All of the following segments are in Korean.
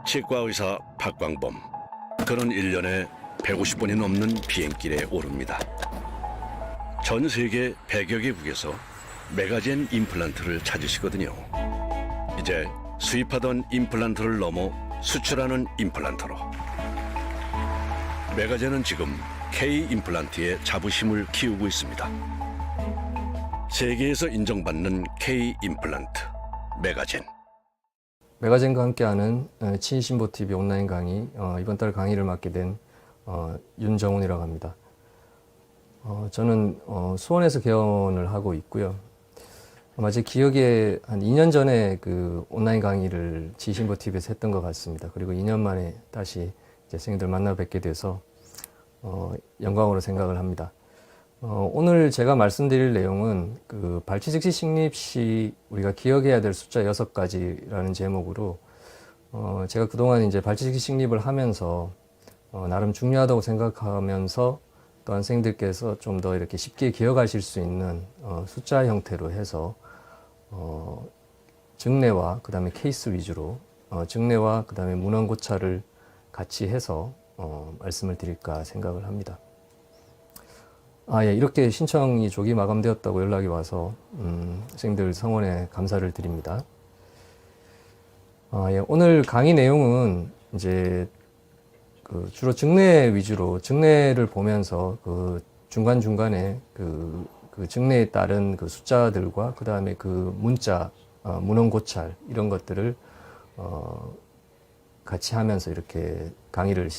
치과의사 박광범. 그는 1년에 150번이 넘는 비행길에 오릅니다. 전 세계 100여 개국에서 메가젠 임플란트를 찾으시거든요. 이제 수입하던 임플란트를 넘어 수출하는 임플란트로. 메가젠은 지금 K 임플란트의 자부심을 키우고 있습니다. 세계에서 인정받는 K 임플란트, 메가젠. 메가젠과 함께하는 치인신보TV 온라인 강의, 이번 달 강의를 맡게 된 윤정훈이라고 합니다. 저는 수원에서 개원을 하고 있고요. 아마 제 기억에 한 2년 전에 그 온라인 강의를 치인신보TV에서 했던 것 같습니다. 그리고 2년 만에 다시 이제 선생님들 만나 뵙게 돼서 영광으로 생각을 합니다. 오늘 제가 말씀드릴 내용은 그 발치 즉시 식립 시 우리가 기억해야 될 숫자 6가지라는 제목으로 제가 그동안 이제 발치 즉시 식립을 하면서 나름 중요하다고 생각하면서 또한 선생님들께서 좀 더 이렇게 쉽게 기억하실 수 있는 숫자 형태로 해서 증례와 그 다음에 케이스 위주로 증례와 그 다음에 문헌 고찰을 같이 해서 말씀을 드릴까 생각을 합니다. 예, 이렇게 신청이 조기 마감되었다고 연락이 와서 선생님들 성원에 감사를 드립니다. 예, 오늘 강의 내용은 이제 그 주로 증례 위주로 증례를 보면서 그 중간중간에 그 증례에 따른 그 숫자들과 그 다음에 그 문자, 문헌 고찰 이런 것들을 같이 하면서 이렇게 강의를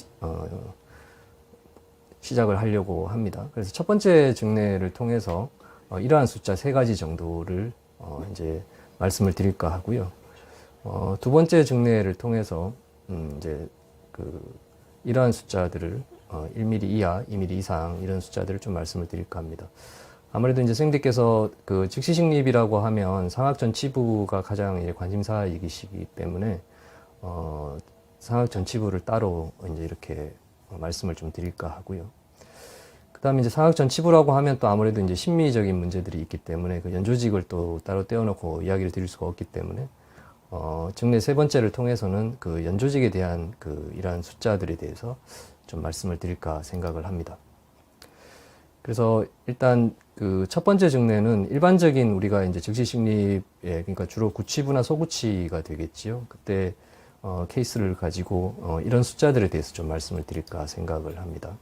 시작을 하려고 합니다. 그래서 첫 번째 증례를 통해서 이러한 숫자 3가지 정도를 이제 말씀을 드릴까 하고요. 두 번째 증례를 통해서 이제 이러한 숫자들을 1mm 이하, 2mm 이상 이런 숫자들을 좀 말씀을 드릴까 합니다. 아무래도 이제 선생님께서 그 즉시식립이라고 하면 상악전치부가 가장 이제 관심사이시기 때문에 상악전치부를 따로 이제 이렇게 말씀을 좀 드릴까 하고요. 그 다음에 이제 상악전치부라고 하면 또 아무래도 이제 심미적인 문제들이 있기 때문에 그 연조직을 또 따로 떼어놓고 이야기를 드릴 수가 없기 때문에 증례 3번째를 통해서는 그 연조직에 대한 이러한 숫자들에 대해서 좀 말씀을 드릴까 생각을 합니다. 그래서 일단 그 첫 번째 증례는 일반적인 우리가 이제 즉시식립에 그러니까 주로 구치부나 소구치가 되겠지요. 그때 케이스를 가지고 이런 숫자들에 대해서 좀 말씀을 드릴까 생각을 합니다.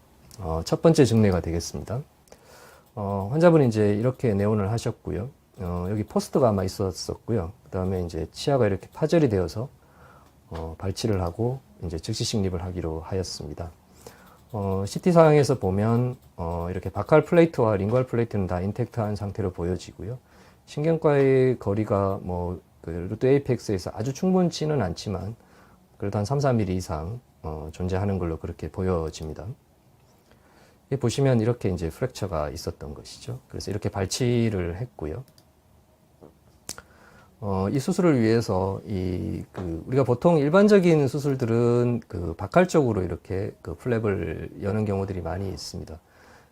첫 번째 증례가 되겠습니다. 환자분이 이제 이렇게 내원을 하셨고요. 여기 포스트가 아마 있었었고요. 그 다음에 이제 치아가 이렇게 파절이 되어서 발치를 하고 이제 즉시식립을 하기로 하였습니다. CT 상황에서 보면 이렇게 바칼 플레이트와 링괄 플레이트는 다 인택트한 상태로 보여지고요. 신경과의 거리가 뭐 그 루트 에이펙스에서 아주 충분치는 않지만 그래도 한 3-4mm 이상 존재하는 걸로 그렇게 보여집니다. 여기 보시면 이렇게 이제 프랙처가 있었던 것이죠. 그래서 이렇게 발치를 했고요. 이 수술을 위해서 우리가 보통 일반적인 수술들은 그 바칼 쪽으로 이렇게 그 플랩을 여는 경우들이 많이 있습니다.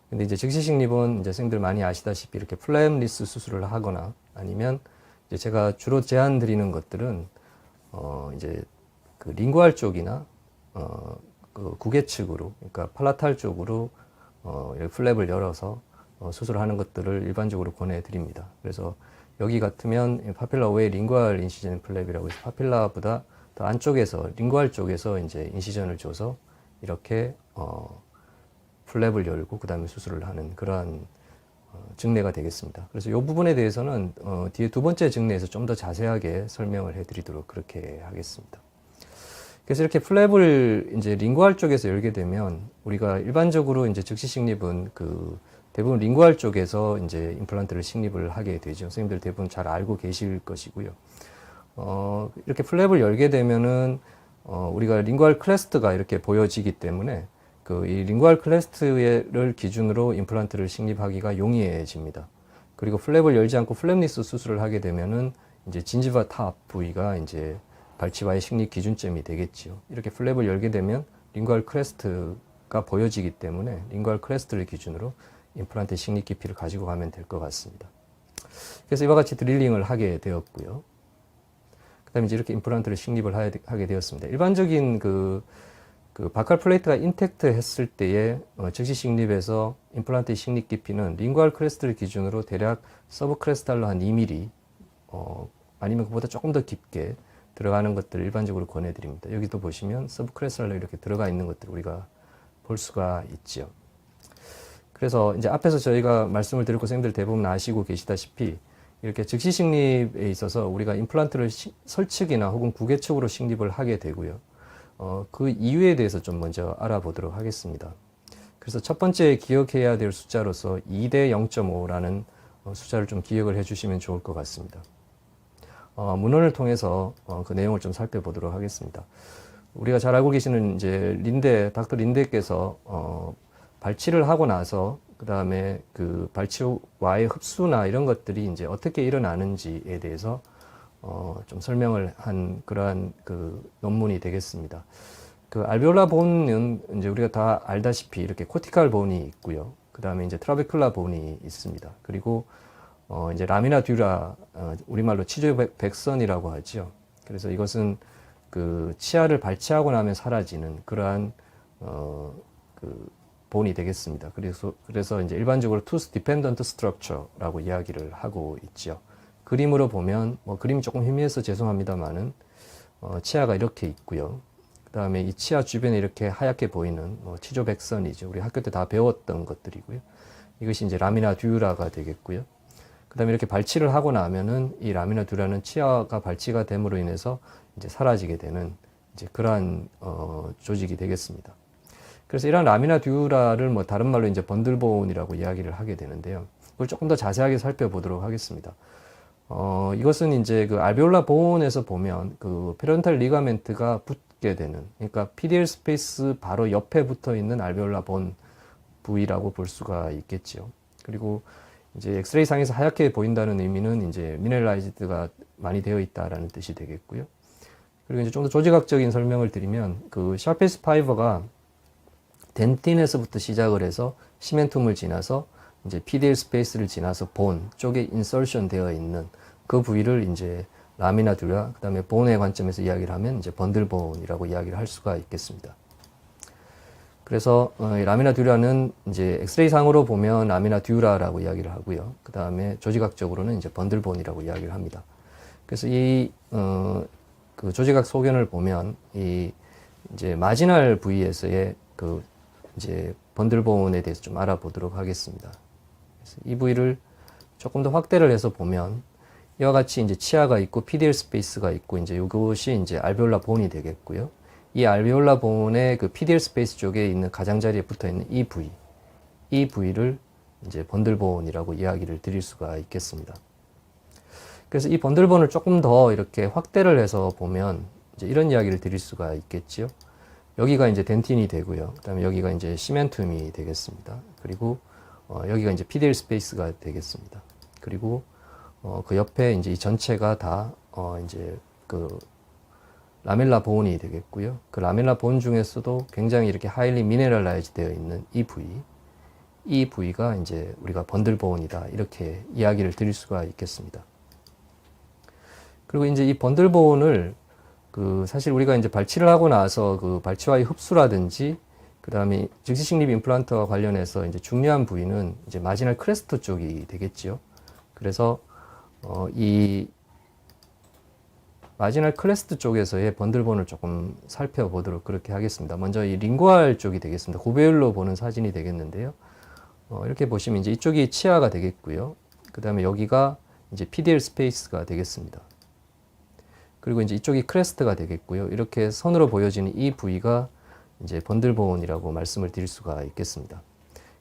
근데 이제 즉시식립은 이제 선생님들 많이 아시다시피 이렇게 플랩리스 수술을 하거나 아니면 이제 제가 주로 제안 드리는 것들은 이제 그 링구알 쪽이나 그 구개 측으로 그러니까 팔라탈 쪽으로 플랩을 열어서 수술을 하는 것들을 일반적으로 권해드립니다. 그래서 여기 같으면 파필라 외 링구알 인시전 플랩이라고 해서 파필라보다 더 안쪽에서 링구알 쪽에서 이제 인시전을 줘서 이렇게 플랩을 열고 그 다음에 수술을 하는 그러한 증례가 되겠습니다. 그래서 이 부분에 대해서는 뒤에 두 번째 증례에서 좀 더 자세하게 설명을 해드리도록 그렇게 하겠습니다. 그래서 이렇게 플랩을 이제 링구알 쪽에서 열게 되면 우리가 일반적으로 이제 즉시식립은 그 대부분 링구알 쪽에서 이제 임플란트를 식립을 하게 되죠. 선생님들 대부분 잘 알고 계실 것이고요. 이렇게 플랩을 열게 되면은 우리가 링구알 클래스트가 이렇게 보여지기 때문에 이 링구알 클래스트를 기준으로 임플란트를 식립하기가 용이해집니다. 그리고 플랩을 열지 않고 플랩리스 수술을 하게 되면은 이제 진지바 탑 부위가 이제 발치바의 식립 기준점이 되겠지요. 이렇게 플랩을 열게 되면 링구알 크레스트가 보여지기 때문에 링구알 크레스트를 기준으로 임플란트 식립 깊이를 가지고 가면 될 것 같습니다. 그래서 이와 같이 드릴링을 하게 되었고요. 그다음에 이제 이렇게 임플란트를 식립을 하게 되었습니다. 일반적인 그 바칼 플레이트가 인텍트 했을 때의 즉시 식립에서 임플란트의 식립 깊이는 링구알 크레스트를 기준으로 대략 서브 크레스탈로 한 2mm, 아니면 그보다 조금 더 깊게 들어가는 것들을 일반적으로 권해드립니다. 여기도 보시면 서브 크레스탈로 이렇게 들어가 있는 것들을 우리가 볼 수가 있죠. 그래서 이제 앞에서 저희가 말씀을 드렸고 선생님들 대부분 아시고 계시다시피 이렇게 즉시 식립에 있어서 우리가 임플란트를 설측이나 혹은 구개측으로 식립을 하게 되고요. 그 이유에 대해서 좀 먼저 알아보도록 하겠습니다. 그래서 첫 번째 기억해야 될 숫자로서 2대 0.5라는 숫자를 좀 기억을 해주시면 좋을 것 같습니다. 문헌을 통해서 그 내용을 좀 살펴보도록 하겠습니다. 우리가 잘 알고 계시는 이제 닥터 린데께서 발치를 하고 나서 그 다음에 그 발치와의 흡수나 이런 것들이 이제 어떻게 일어나는지에 대해서 좀 설명을 한 그러한 그 논문이 되겠습니다. 그 알베올라 본은 이제 우리가 다 알다시피 이렇게 코티칼 본이 있고요. 그 다음에 이제 트라베큘라 본이 있습니다. 그리고 이제 라미나 듀라, 우리말로 치조백선이라고 하죠. 그래서 이것은 그 치아를 발치하고 나면 사라지는 그러한 그 본이 되겠습니다. 그래서 이제 일반적으로 투스 디펜던트 스트럭처라고 이야기를 하고 있죠. 그림으로 보면 그림이 조금 희미해서 죄송합니다만은 치아가 이렇게 있고요. 그 다음에 이 치아 주변에 이렇게 하얗게 보이는 치조백선이죠. 우리 학교 때 다 배웠던 것들이고요. 이것이 이제 라미나 듀라가 되겠고요. 그 다음에 이렇게 발치를 하고 나면은 이 라미나 듀라는 치아가 발치가 됨으로 인해서 이제 사라지게 되는 이제 그러한 조직이 되겠습니다. 그래서 이런 라미나 듀라를 다른 말로 이제 번들본이라고 이야기를 하게 되는데요. 그걸 조금 더 자세하게 살펴보도록 하겠습니다. 이것은 이제 그 알베올라 본에서 보면 그 페론탈 리가멘트가 붙게 되는, 그러니까 PDL 스페이스 바로 옆에 붙어 있는 알베올라 본 부위라고 볼 수가 있겠죠. 그리고 이제 엑스레이 상에서 하얗게 보인다는 의미는 이제 미네랄라이즈드가 많이 되어 있다라는 뜻이 되겠고요. 그리고 이제 좀 더 조직학적인 설명을 드리면 그 샤페스 파이버가 덴틴에서부터 시작을 해서 시멘툼을 지나서 이제 PDL 스페이스를 지나서 본 쪽에 인설션 되어 있는 그 부위를 이제 라미나 듀라, 그 다음에 본의 관점에서 이야기를 하면 이제 번들본이라고 이야기를 할 수가 있겠습니다. 그래서 라미나 듀라는 이제 엑스레이 상으로 보면 라미나 듀라라고 이야기를 하고요. 그 다음에 조직학적으로는 이제 번들본이라고 이야기를 합니다. 그래서 그 조직학 소견을 보면 이 이제 마지널 부위에서의 그 이제 번들본에 대해서 좀 알아보도록 하겠습니다. 그래서 이 부위를 조금 더 확대를 해서 보면 이와 같이 이제 치아가 있고 PDL 스페이스가 있고 이제 이것이 이제 알베올라 본이 되겠고요. 이 알베올라 본의 그 PDL 스페이스 쪽에 있는 가장자리에 붙어 있는 이 부위를 이제 번들본이라고 이야기를 드릴 수가 있겠습니다. 그래서 이 번들본을 조금 더 이렇게 확대를 해서 보면 이제 이런 이야기를 드릴 수가 있겠죠. 여기가 이제 덴틴이 되고요. 그다음에 여기가 이제 시멘툼이 되겠습니다. 그리고 여기가 이제 PDL 스페이스가 되겠습니다. 그리고 그 옆에 이제 이 전체가 다 이제 그 라멜라 본이 되겠고요. 그 라멜라 본 중에서도 굉장히 이렇게 하일리 미네랄라이즈 되어 있는 이 부위가 이제 우리가 번들본이다 이렇게 이야기를 드릴 수가 있겠습니다. 그리고 이제 이 번들본을 그 사실 우리가 이제 발치를 하고 나서 그 발치와의 흡수라든지 그 다음에 즉시 식립 임플란트와 관련해서 이제 중요한 부위는 이제 마지널 크레스트 쪽이 되겠지요. 그래서 이 마지널 크레스트 쪽에서의 번들본을 조금 살펴보도록 그렇게 하겠습니다. 먼저 이 링구알 쪽이 되겠습니다. 고배율로 보는 사진이 되겠는데요. 이렇게 보시면 이제 이쪽이 치아가 되겠고요. 그 다음에 여기가 이제 PDL 스페이스가 되겠습니다. 그리고 이제 이쪽이 크레스트가 되겠고요. 이렇게 선으로 보여지는 이 부위가 이제 번들본이라고 말씀을 드릴 수가 있겠습니다.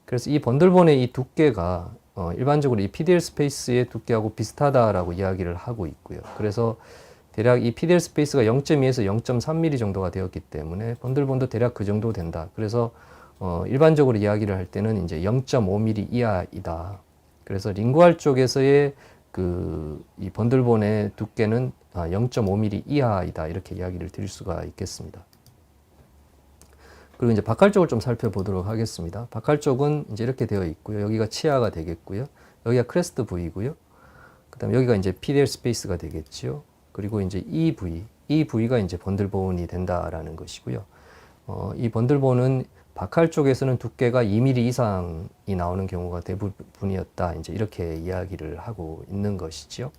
그래서 이 번들본의 이 두께가 일반적으로 이 PDL 스페이스의 두께하고 비슷하다라고 이야기를 하고 있고요. 그래서 대략 이 PDL 스페이스가 0.2에서 0.3mm 정도가 되었기 때문에 번들본도 대략 그 정도 된다. 그래서 일반적으로 이야기를 할 때는 이제 0.5mm 이하이다. 그래서 링구알 쪽에서의 이 번들본의 두께는 0.5mm 이하이다. 이렇게 이야기를 드릴 수가 있겠습니다. 그리고 이제 바칼 쪽을 좀 살펴보도록 하겠습니다. 바칼 쪽은 이제 이렇게 되어 있고요. 여기가 치아가 되겠고요. 여기가 크레스트 부위고요. 그 다음에 여기가 이제 PDL 스페이스가 되겠지요. 그리고 이제 이 부위가 이제 번들본이 된다라는 것이고요. 이 번들본은 박할 쪽에서는 두께가 2mm 이상이 나오는 경우가 대부분이었다. 이제 이렇게 이야기를 하고 있는 것이지요.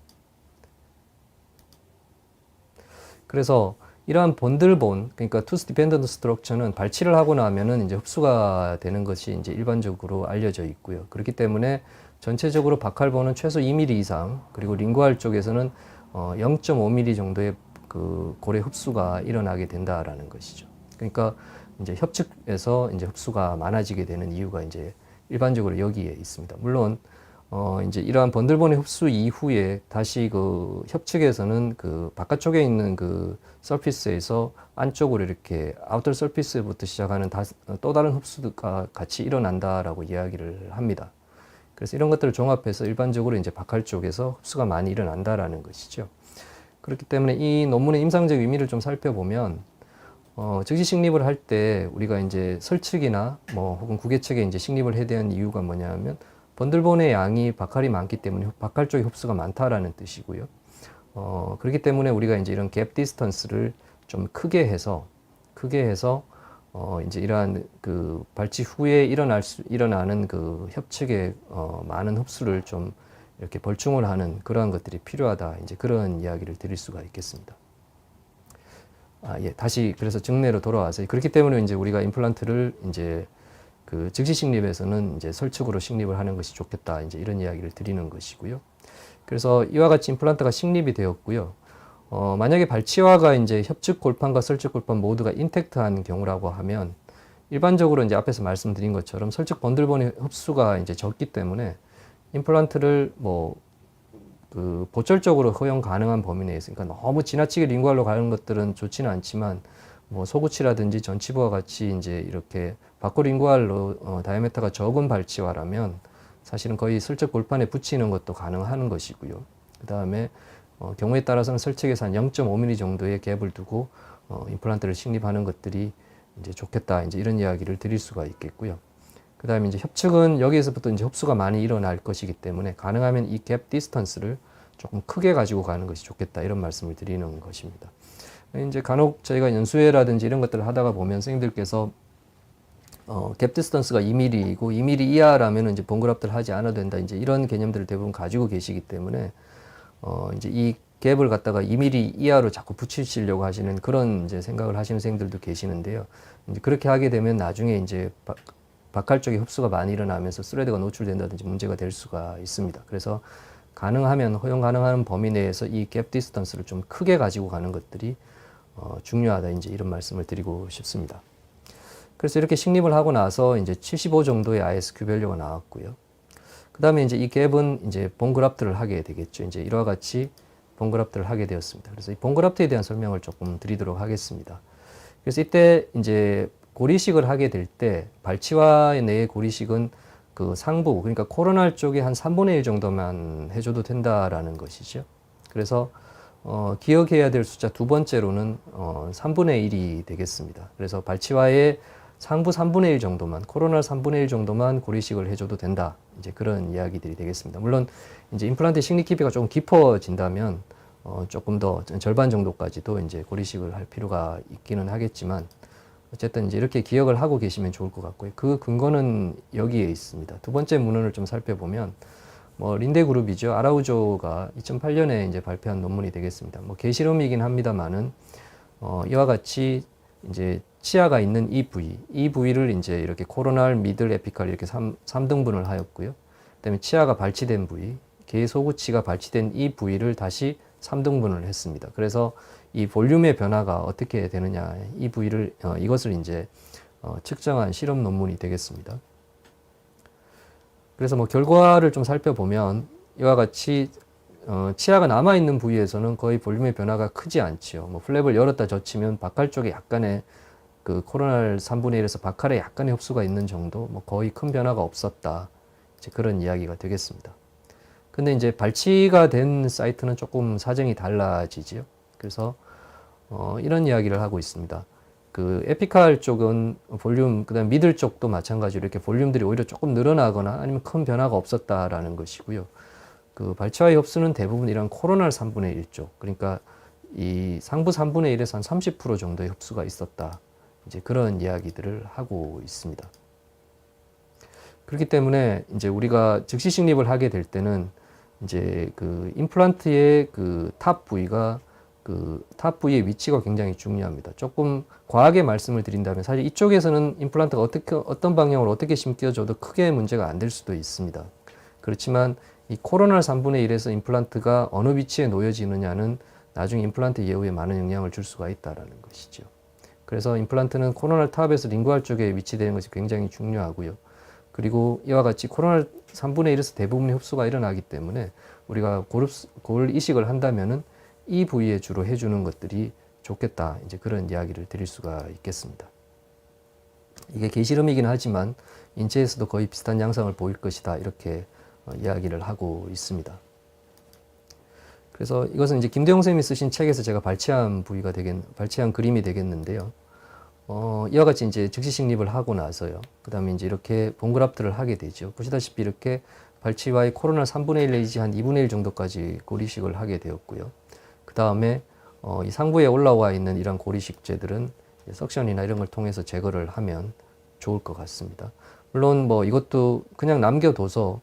그래서 이러한 번들본, 그러니까 투스 디펜던트 스트럭처는 발치를 하고 나면은 이제 흡수가 되는 것이 이제 일반적으로 알려져 있고요. 그렇기 때문에 전체적으로 박할본은 최소 2mm 이상, 그리고 링구알 쪽에서는 0.5mm 정도의 그 고래 흡수가 일어나게 된다라는 것이죠. 그러니까 이제 협측에서 이제 흡수가 많아지게 되는 이유가 이제 일반적으로 여기에 있습니다. 물론 이제 이러한 번들본의 흡수 이후에 다시 그 협측에서는 그 바깥쪽에 있는 그 서피스에서 안쪽으로 이렇게 아우터 서피스부터 시작하는 또 다른 흡수가 같이 일어난다라고 이야기를 합니다. 그래서 이런 것들을 종합해서 일반적으로 이제 박할 쪽에서 흡수가 많이 일어난다라는 것이죠. 그렇기 때문에 이 논문의 임상적 의미를 좀 살펴보면 즉시 식립을 할 때 우리가 이제 설측이나 뭐 혹은 구개측에 이제 식립을 해야 되는 이유가 뭐냐면 번들본의 양이 박할이 많기 때문에 박할 쪽에 흡수가 많다라는 뜻이고요. 그렇기 때문에 우리가 이제 이런 갭 디스턴스를 좀 크게 해서 이제 이러한 그 발치 후에 일어나는 그 협측의 많은 흡수를 좀 이렇게 벌충을 하는 그러한 것들이 필요하다. 이제 그런 이야기를 드릴 수가 있겠습니다. 예, 다시 그래서 정례로 돌아와서 그렇기 때문에 이제 우리가 임플란트를 이제 그 즉시 식립에서는 이제 설측으로 식립을 하는 것이 좋겠다. 이제 이런 이야기를 드리는 것이고요. 그래서 이와 같이 임플란트가 식립이 되었고요. 만약에 발치화가 이제 협측 골판과 설측 골판 모두가 인택트한 경우라고 하면 일반적으로 이제 앞에서 말씀드린 것처럼 설측 번들본의 흡수가 이제 적기 때문에 임플란트를 뭐 그 보철적으로 허용 가능한 범위 내에 있으니까 너무 지나치게 링구알로 가는 것들은 좋지는 않지만 뭐 소구치라든지 전치부와 같이 이제 이렇게 바코 링구알로 다이아메터가 적은 발치화라면 사실은 거의 설측 골판에 붙이는 것도 가능한 것이고요. 그 다음에 경우에 따라서는 설측에서 한 0.5mm 정도의 갭을 두고 임플란트를 식립하는 것들이 이제 좋겠다. 이제 이런 이야기를 드릴 수가 있겠고요. 그 다음에 이제 협측은 여기에서부터 이제 흡수가 많이 일어날 것이기 때문에 가능하면 이 갭 디스턴스를 조금 크게 가지고 가는 것이 좋겠다. 이런 말씀을 드리는 것입니다. 이제 간혹 저희가 연수회라든지 이런 것들을 하다가 보면 선생님들께서 갭 디스턴스가 2mm이고 2mm 이하라면 이제 본그랍트를 하지 않아도 된다. 이제 이런 개념들을 대부분 가지고 계시기 때문에 이제 이 갭을 갖다가 2mm 이하로 자꾸 붙이시려고 하시는 그런 이제 생각을 하시는 선생님들도 계시는데요. 이제 그렇게 하게 되면 나중에 이제 박할 쪽에 흡수가 많이 일어나면서 스레드가 노출된다든지 문제가 될 수가 있습니다. 그래서 가능하면 허용 가능한 범위 내에서 이 갭 디스턴스를 좀 크게 가지고 가는 것들이 중요하다. 이제 이런 말씀을 드리고 싶습니다. 그래서 이렇게 식립을 하고 나서 이제 75 정도의 ISQ 밸류가 나왔고요. 그 다음에 이제 이 갭은 이제 본그раф트를 하게 되겠죠. 이제 이와 같이 본그раф트를 하게 되었습니다. 그래서 이 본그раф트에 대한 설명을 조금 드리도록 하겠습니다. 그래서 이때 이제 고리식을 하게 될 때 발치화 내의 고리식은 그 상부, 그러니까 코로날 쪽에 한 3분의 1 정도만 해줘도 된다라는 것이죠. 그래서 기억해야 될 숫자 두 번째로는 3분의 1이 되겠습니다. 그래서 발치화의 상부 3분의 1 정도만, 코로날 3분의 1 정도만 고리식을 해줘도 된다. 이제 그런 이야기들이 되겠습니다. 물론 이제 임플란트 식립 깊이가 조금 깊어진다면 조금 더 절반 정도까지도 이제 고리식을 할 필요가 있기는 하겠지만 어쨌든 이제 이렇게 기억을 하고 계시면 좋을 것 같고요. 그 근거는 여기에 있습니다. 두 번째 문헌을 좀 살펴보면 뭐 린데 그룹이죠. 아라우조가 2008년에 이제 발표한 논문이 되겠습니다. 뭐 개실험이긴 합니다만은 이와 같이 이제 치아가 있는 이 부위를 이제 이렇게 코로날, 미들, 에피칼 이렇게 3등분을 하였고요. 그다음에 치아가 발치된 부위, 개 소구치가 발치된 이 부위를 다시 3등분을 했습니다. 그래서 이 볼륨의 변화가 어떻게 되느냐, 이 부위를 이것을 이제 측정한 실험 논문이 되겠습니다. 그래서 뭐 결과를 좀 살펴보면 이와 같이 치아가 남아 있는 부위에서는 거의 볼륨의 변화가 크지 않지요. 뭐 플랩을 열었다 젖히면 박할 쪽에 약간의 그 코로날 3분의 1에서 박할에 약간의 흡수가 있는 정도, 뭐 거의 큰 변화가 없었다. 이제 그런 이야기가 되겠습니다. 근데 이제 발치가 된 사이트는 조금 사정이 달라지지요. 그래서 이런 이야기를 하고 있습니다. 그 에피칼 쪽은 볼륨, 그다음 미들 쪽도 마찬가지로 이렇게 볼륨들이 오히려 조금 늘어나거나 아니면 큰 변화가 없었다라는 것이고요. 그 발치와의 흡수는 대부분 이런 코로날 3분의 1쪽, 그러니까 이 상부 3분의 1에서 한 30% 정도의 흡수가 있었다. 이제 그런 이야기들을 하고 있습니다. 그렇기 때문에 이제 우리가 즉시 식립을 하게 될 때는 이제 그 임플란트의 그 탑 부위가 그 탑 부위의 위치가 굉장히 중요합니다. 조금 과하게 말씀을 드린다면 사실 이쪽에서는 임플란트가 어떤 방향으로 어떻게 심겨져도 크게 문제가 안 될 수도 있습니다. 그렇지만 이 코로날 3분의 1에서 임플란트가 어느 위치에 놓여지느냐는 나중에 임플란트 예후에 많은 영향을 줄 수가 있다는 것이죠. 그래서 임플란트는 코로날 탑에서 링구알 쪽에 위치되는 것이 굉장히 중요하고요. 그리고 이와 같이 코로날 3분의 1에서 대부분의 흡수가 일어나기 때문에 우리가 골 이식을 한다면은 이 부위에 주로 해주는 것들이 좋겠다. 이제 그런 이야기를 드릴 수가 있겠습니다. 이게 계시름이긴 하지만 인체에서도 거의 비슷한 양상을 보일 것이다. 이렇게 이야기를 하고 있습니다. 그래서 이것은 이제 김대용 선생님이 쓰신 책에서 제가 발췌한 발췌한 그림이 되겠는데요. 이와 같이 이제 즉시 식립을 하고 나서요. 그 다음에 이제 이렇게 본그раф트를 하게 되죠. 보시다시피 이렇게 발치와의 코로날 3분의 1 내지 한 2분의 1 정도까지 고리식을 하게 되었고요. 그 다음에 이 상부에 올라와 있는 이런 고리식재들은 석션이나 이런 걸 통해서 제거를 하면 좋을 것 같습니다. 물론 뭐 이것도 그냥 남겨둬서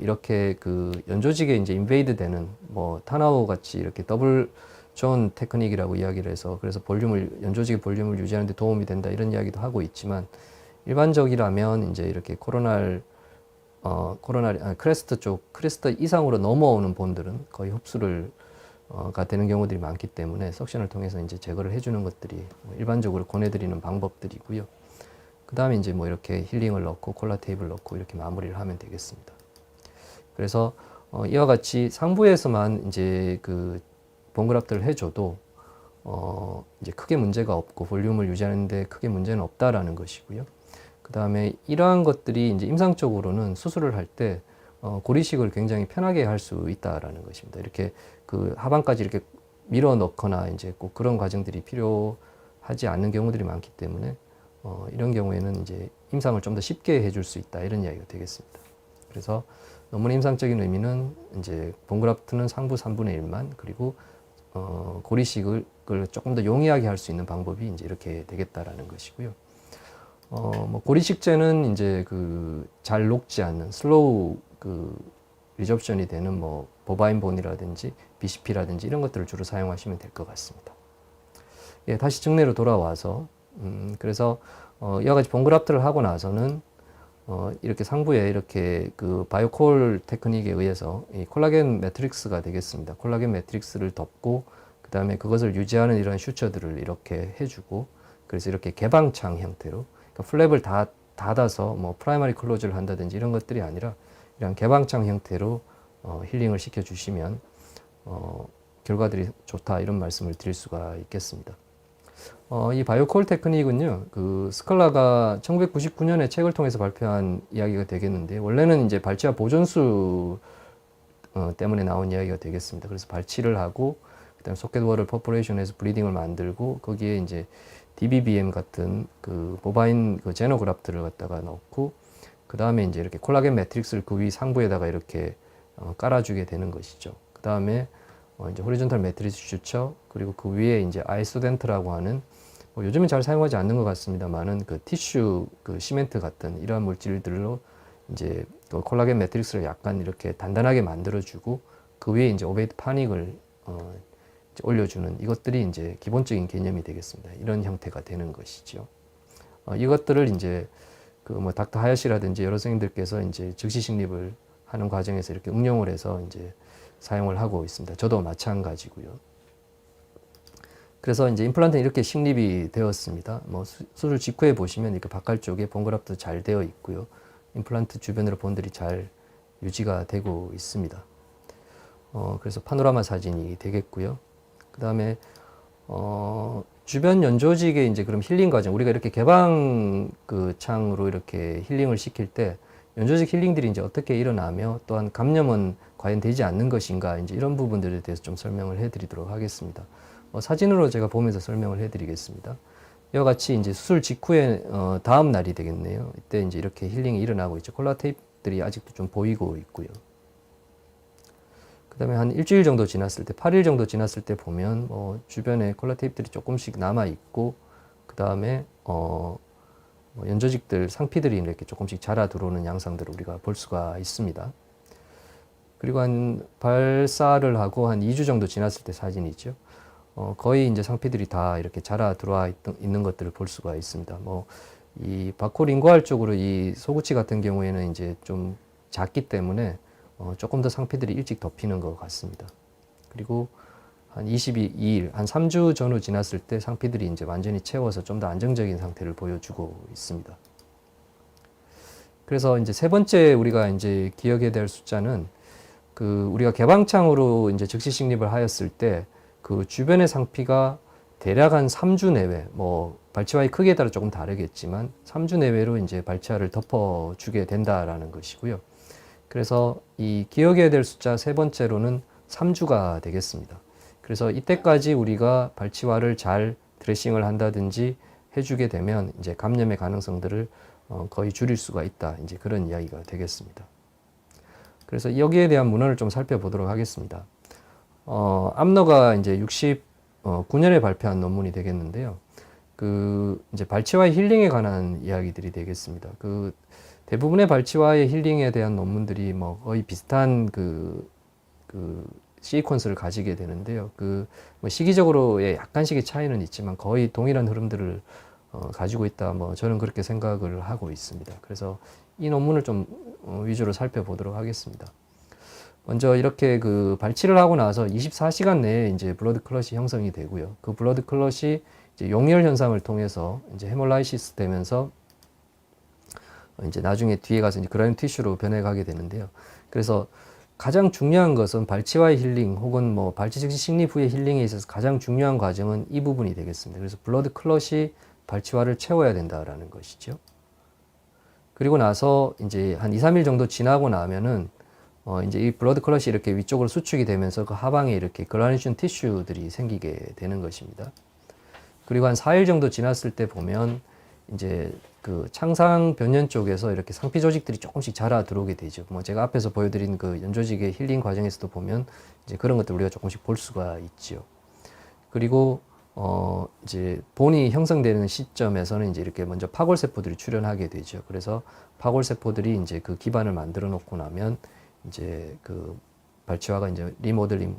이렇게 그 연조직에 이제 인베이드 되는 뭐 타나우 같이 이렇게 더블 존 테크닉이라고 이야기를 해서 그래서 연조직의 볼륨을 유지하는 데 도움이 된다 이런 이야기도 하고 있지만 일반적이라면 이제 이렇게 크레스트 이상으로 넘어오는 본들은 거의 흡수가 되는 경우들이 많기 때문에 석션을 통해서 이제 제거를 해주는 것들이 일반적으로 권해드리는 방법들이고요. 그 다음에 이제 뭐 이렇게 힐링을 넣고 콜라 테이프를 넣고 이렇게 마무리를 하면 되겠습니다. 그래서 이와 같이 상부에서만 이제 그 본그раф트를 해줘도 이제 크게 문제가 없고 볼륨을 유지하는데 크게 문제는 없다라는 것이고요. 그 다음에 이러한 것들이 이제 임상적으로는 수술을 할 때 고리식을 굉장히 편하게 할 수 있다라는 것입니다. 이렇게 그 하반까지 이렇게 밀어 넣거나 이제 꼭 그런 과정들이 필요하지 않는 경우들이 많기 때문에 이런 경우에는 이제 임상을 좀 더 쉽게 해줄 수 있다 이런 이야기가 되겠습니다. 그래서 논문의 임상적인 의미는 이제 본그раф트는 상부 3분의 1만 그리고 고리식을 조금 더 용이하게 할 수 있는 방법이 이제 이렇게 되겠다라는 것이고요. 뭐 고리식재는 이제 그 잘 녹지 않는 슬로우 그 리접션이 되는 뭐 보바인 본이라든지 BCP라든지 이런 것들을 주로 사용하시면 될 것 같습니다. 예, 다시 증례로 돌아와서 그래서 이와 같이 본그раф트를 하고 나서는 이렇게 상부에 이렇게 그 바이오콜 테크닉에 의해서 이 콜라겐 매트릭스가 되겠습니다. 콜라겐 매트릭스를 덮고 그 다음에 그것을 유지하는 이런 슈처들을 이렇게 해주고 그래서 이렇게 개방창 형태로 그러니까 플랩을 다 닫아서 뭐 프라이머리 클로즈를 한다든지 이런 것들이 아니라 이런 개방창 형태로 힐링을 시켜주시면 결과들이 좋다 이런 말씀을 드릴 수가 있겠습니다. 이 바이오콜 테크닉은요, 그 스칼라가 1999년에 책을 통해서 발표한 이야기가 되겠는데, 원래는 이제 발치와 보존수 때문에 나온 이야기가 되겠습니다. 그래서 발치를 하고, 그 다음에 소켓워를 퍼포레이션해서 브리딩을 만들고, 거기에 이제 DBBM 같은 그 보바인 그 제노그раф트를 갖다가 넣고, 그 다음에 이제 이렇게 콜라겐 매트릭스를 그 위 상부에다가 이렇게 깔아주게 되는 것이죠. 그 다음에 이제 호리존탈 매트리스 슈처 그리고 그 위에 이제 아이소덴트라고 하는 요즘은 잘 사용하지 않는 것 같습니다만은 그 티슈 그 시멘트 같은 이러한 물질들로 이제 그 콜라겐 매트릭스를 약간 이렇게 단단하게 만들어주고 그 위에 이제 오베이트 파닉을 이제 올려주는 이것들이 이제 기본적인 개념이 되겠습니다. 이런 형태가 되는 것이죠. 이것들을 이제 그 뭐 닥터 하야시라든지 여러 선생님들께서 이제 즉시 식립을 하는 과정에서 이렇게 응용을 해서 이제 사용을 하고 있습니다. 저도 마찬가지고요. 그래서 이제 임플란트는 이렇게 식립이 되었습니다. 뭐 수술 직후에 보시면 이렇게 바깥쪽에 본그раф트 잘 되어 있고요. 임플란트 주변으로 본들이 잘 유지가 되고 있습니다. 그래서 파노라마 사진이 되겠고요. 그 다음에 주변 연조직의 이제 그럼 힐링 과정, 우리가 이렇게 개방 그 창으로 이렇게 힐링을 시킬 때 연조직 힐링들이 이제 어떻게 일어나며 또한 감염은 과연 되지 않는 것인가 이제 이런 부분들에 대해서 좀 설명을 해드리도록 하겠습니다. 사진으로 제가 보면서 설명을 해드리겠습니다. 이와 같이 이제 수술 직후에 다음 날이 되겠네요. 이때 이제 이렇게 힐링이 일어나고 있죠. 콜라 테이프들이 아직도 좀 보이고 있고요. 그 그다음에 한 일주일 정도 지났을 때, 8일 정도 지났을 때 보면 주변에 콜라 테이프들이 조금씩 남아 있고, 그다음에 연조직들, 상피들이 이렇게 조금씩 자라 들어오는 양상들을 우리가 볼 수가 있습니다. 그리고 한 발사를 하고 한 2주 정도 지났을 때 사진이죠. 거의 이제 상피들이 다 이렇게 자라 들어와 있는 것들을 볼 수가 있습니다. 이 바코링구알 쪽으로 이 소구치 같은 경우에는 이제 좀 작기 때문에 조금 더 상피들이 일찍 덮이는 것 같습니다. 그리고 한 22일, 한 3주 전후 지났을 때 상피들이 이제 완전히 채워서 좀 더 안정적인 상태를 보여주고 있습니다. 그래서 이제 세 번째 우리가 이제 기억해야 될 숫자는 우리가 개방창으로 이제 즉시 식립을 하였을 때 그 주변의 상피가 대략 한 3주 내외, 발치와의 크기에 따라 조금 다르겠지만 3주 내외로 이제 발치와를 덮어주게 된다라는 것이고요. 그래서 이 기억해야 될 숫자 세 번째로는 3주가 되겠습니다. 그래서 이때까지 우리가 발치와를 잘 드레싱을 한다든지 해주게 되면 이제 감염의 가능성들을 거의 줄일 수가 있다. 이제 그런 이야기가 되겠습니다. 그래서 여기에 대한 문헌을 좀 살펴보도록 하겠습니다. 암너가 이제 69년에 발표한 논문이 되겠는데요. 이제 발치와의 힐링에 관한 이야기들이 되겠습니다. 대부분의 발치와의 힐링에 대한 논문들이 거의 비슷한 시퀀스를 가지게 되는데요. 시기적으로의 약간씩의 차이는 있지만 거의 동일한 흐름들을 가지고 있다. 저는 그렇게 생각을 하고 있습니다. 그래서 이 논문을 좀 위주로 살펴보도록 하겠습니다. 먼저 이렇게 발치를 하고 나서 24시간 내에 이제 블러드 클럿이 형성이 되고요. 그 블러드 클럿이 이제 용혈 현상을 통해서 이제 헤몰라이시스 되면서 이제 나중에 뒤에 가서 이제 그라인 티슈로 변해가게 되는데요. 그래서 가장 중요한 것은 발치와의 힐링 혹은 발치 즉시 식립 후의 힐링에 있어서 가장 중요한 과정은 이 부분이 되겠습니다. 그래서 블러드 클럿이 발치와를 채워야 된다라는 것이죠. 그리고 나서 이제 한 2, 3일 정도 지나고 나면은 이제 이 블러드 클럿이 이렇게 위쪽으로 수축이 되면서 그 하방에 이렇게 글라니션 티슈들이 생기게 되는 것입니다. 그리고 한 4일 정도 지났을 때 보면 이제 창상 변연 쪽에서 이렇게 상피 조직들이 조금씩 자라 들어오게 되죠. 제가 앞에서 보여드린 연조직의 힐링 과정에서도 보면 이제 그런 것들 우리가 조금씩 볼 수가 있죠. 그리고 이제 본이 형성되는 시점에서는 이제 이렇게 먼저 파골세포들이 출현하게 되죠. 그래서 파골세포들이 이제 그 기반을 만들어 놓고 나면 이제 발치와가 이제 리모델링이